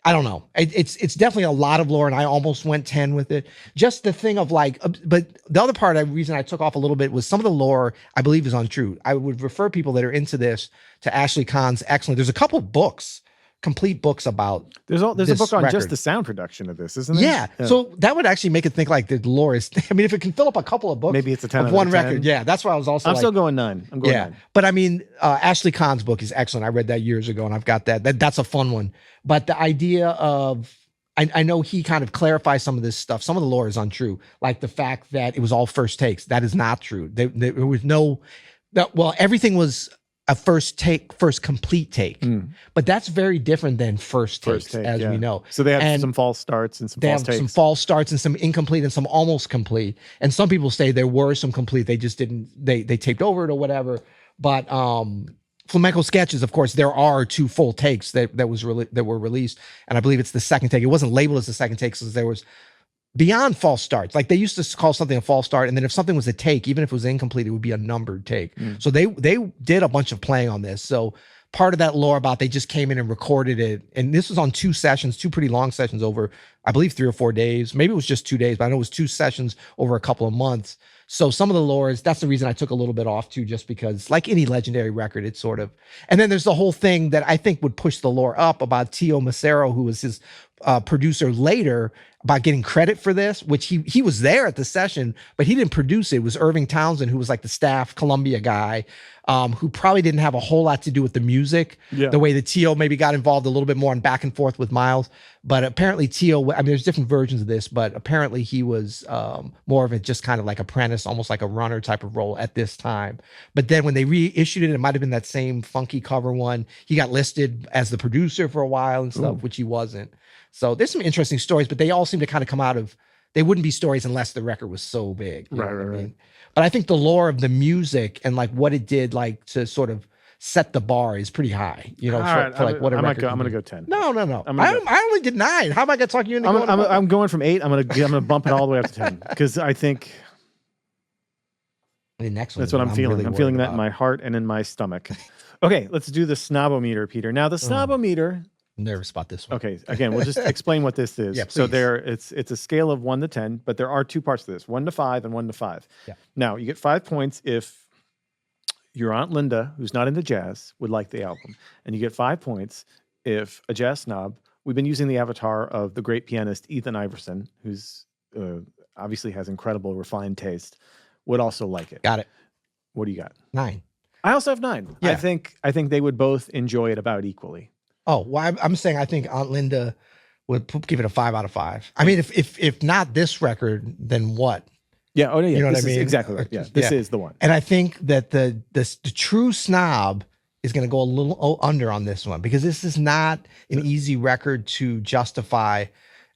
I don't know. It's definitely a lot of lore, and I almost went 10 with it. Just the thing of like, but the other part, reason I took off a little bit was some of the lore I believe is untrue. I would refer people that are into this to Ashley Kahn's excellent. There's a couple books, complete books about there's a book on record. just the sound production of this, isn't there? Yeah. So that would actually make it think like the lore is, I mean, if it can fill up a couple of books, maybe it's a 10 of one record. Yeah, that's why I was also I'm still going 9. I'm going 9. But I mean, Ashley Kahn's book is excellent. I read that years ago, and I've got that's a fun one. But the idea of, I know he kind of clarifies some of this stuff. Some of the lore is untrue, like the fact that it was all first takes. That is not true. There was everything was a first complete take. But that's very different than first takes, as we know. So they had some false starts and some false takes. Some false starts and some incomplete and some almost complete. And some people say there were some complete. They just didn't, they taped over it or whatever. But Flamenco Sketches, of course, there are 2 full takes that were released. And I believe it's the second take. It wasn't labeled as the second take because there was beyond false starts. Like they used to call something a false start, and then if something was a take, even if it was incomplete, it would be a numbered take. So they did a bunch of playing on this. So part of that lore about they just came in and recorded it, and this was on 2 sessions, 2 pretty long sessions over I believe 3 or 4 days. Maybe it was just 2 days, but I know it was 2 sessions over a couple of months. So some of the lores, that's the reason I took a little bit off too, just because like any legendary record, it's sort of, and then there's the whole thing that I think would push the lore up about Tio Macero, who was his producer later, about getting credit for this, which he was there at the session, but he didn't produce it. It was Irving Townsend, who was like the staff Columbia guy, who probably didn't have a whole lot to do with the music, the way that Tio maybe got involved a little bit more and back and forth with Miles. But apparently Tio, I mean, there's different versions of this, but apparently he was more of a just kind of like apprentice, almost like a runner type of role at this time. But then when they reissued it, it might have been that same funky cover one. He got listed as the producer for a while and stuff, which he wasn't. So there's some interesting stories, but they all seem to kind of come out of, they wouldn't be stories unless the record was so big. Right. But I think the lore of the music and like what it did like to sort of set the bar is pretty high, you know, for like what a record. I'm going to go 10. No. I only did 9. How am I going to talk you into going? I'm going from 8. I'm going to bump it all the way up to 10 because I think the next one. That's what I'm feeling. Really I'm feeling that in my heart and in my stomach. Okay, let's do the snobometer, Peter. Now the snobometer. Nervous about this one. Okay, again, we'll just explain what this is. Yeah, so it's a scale of 1 to 10, but there are 2 parts to this: 1 to 5 and 1 to 5. Yeah. Now you get 5 points if your Aunt Linda, who's not into jazz, would like the album, and you get 5 points if a jazz snob. We've been using the avatar of the great pianist Ethan Iverson, who's obviously has incredible refined taste, would also like it. Got it. What do you got? 9. I also have 9. Yeah. I think they would both enjoy it about equally. Oh, well, I'm saying I think Aunt Linda would give it a 5 out of 5. I mean, if not this record, then what? Yeah. Oh, yeah. You know this what I mean? Is exactly right. Yeah. This is the one. And I think that the true snob is going to go a little under on this one because this is not an easy record to justify.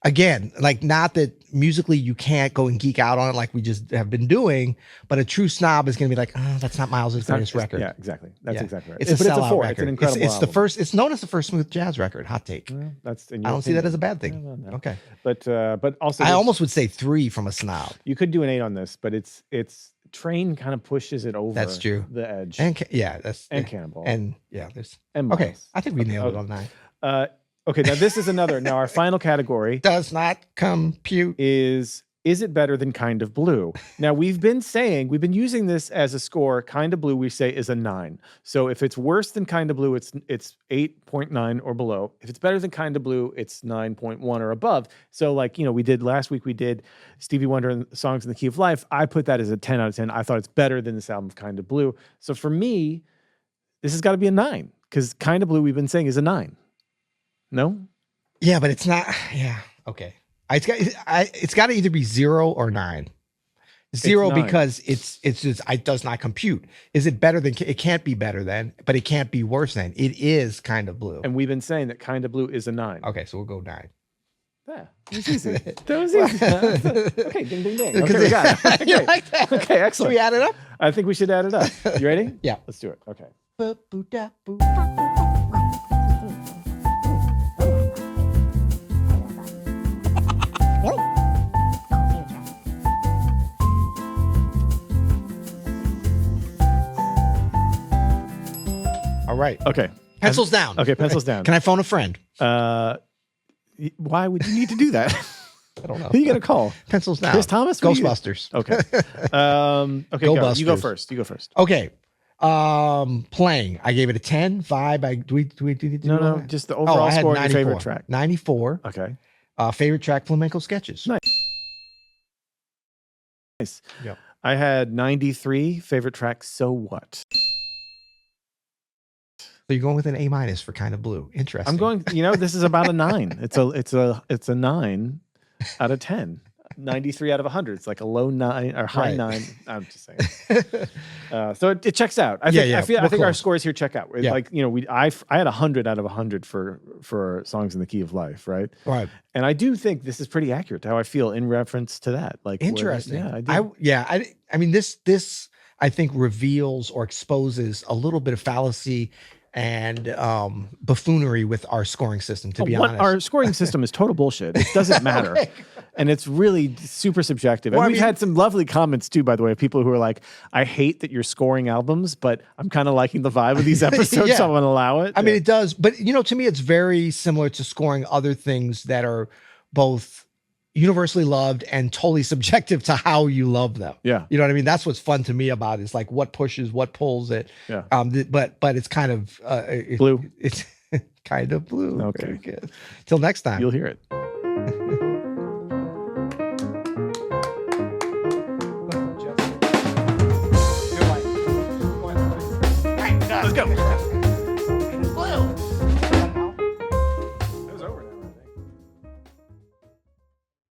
Again, like not that musically you can't go and geek out on it like we just have been doing, but a true snob is going to be like, oh, that's not Miles' greatest record. Yeah, exactly. That's exactly right. It's a sellout record. It's an incredible It's the album. first. It's known as the first smooth jazz record. Hot take. Well, I don't see that as a bad thing. No. Okay, but also I almost would say 3 from a snob. You could do an 8 on this, but it's Train kind of pushes it over. That's true. The edge. And Cannonball. And yeah, there's and okay. I think we nailed it on 9. Okay, now this is another. Now our final category does not compute. Is it better than Kind of Blue? Now we've been using this as a score. Kind of Blue we say is a 9. So if it's worse than Kind of Blue, it's 8.9 or below. If it's better than Kind of Blue, it's 9.1 or above. So like, we did last week, we did Stevie Wonder and Songs in the Key of Life. I put that as a 10 out of 10. I thought it's better than this album of Kind of Blue. So for me, this has got to be a 9 because Kind of Blue we've been saying is a 9. No? Yeah, but it's not. Yeah. Okay. It's got to either be 0 or 9. 0 because it's just it does not compute. Is it better than? It can't be better than, but it can't be worse than. It is Kind of Blue. And we've been saying that Kind of Blue is a 9. Okay, so we'll go 9. Yeah, it was easy. That was easy. Okay, ding, ding, ding. Okay, we got it. Okay. You like that? Okay, excellent. Should we add it up? I think we should add it up. You ready? Yeah. Let's do it. Okay. All right. Okay. Pencils down. Okay, pencils down. Can I phone a friend? Why would you need to do that? I don't know. Who are you going to call? Pencils down. Chris Thomas? Ghostbusters. Okay. Okay, go. You go first. Okay. Playing. I gave it a 10. Vibe. Do we need to do No, just the overall score of your favorite track. 94. Okay. Favorite track, Flamenco Sketches. Nice. Yep. I had 93. Favorite track, So What? So you're going with an A- for Kind of Blue. Interesting. I'm going, this is about a 9. It's a 9 out of 10. 93 out of 100. It's like a low 9 or high 9. I'm just saying. So it checks out. I think our scores here check out. Yeah. Like, I had 100 out of 100 for Songs in the Key of Life, right? Right. And I do think this is pretty accurate to how I feel in reference to that. Like interesting. I do. I mean this I think reveals or exposes a little bit of fallacy and buffoonery with our scoring system, to be honest. Our scoring system is total bullshit. It doesn't matter. And it's really super subjective. And we've had some lovely comments too, by the way, of people who are like, I hate that you're scoring albums, but I'm kind of liking the vibe of these episodes, so I'm going to allow it. I mean, it does. But, to me, it's very similar to scoring other things that are both universally loved and totally subjective to how you love them. Yeah. You know what I mean? That's what's fun to me about it. It's like what pushes, what pulls it. Yeah. But it's kind of Blue. It's kind of blue. Okay. Very good. Till next time. You'll hear it. Let's go.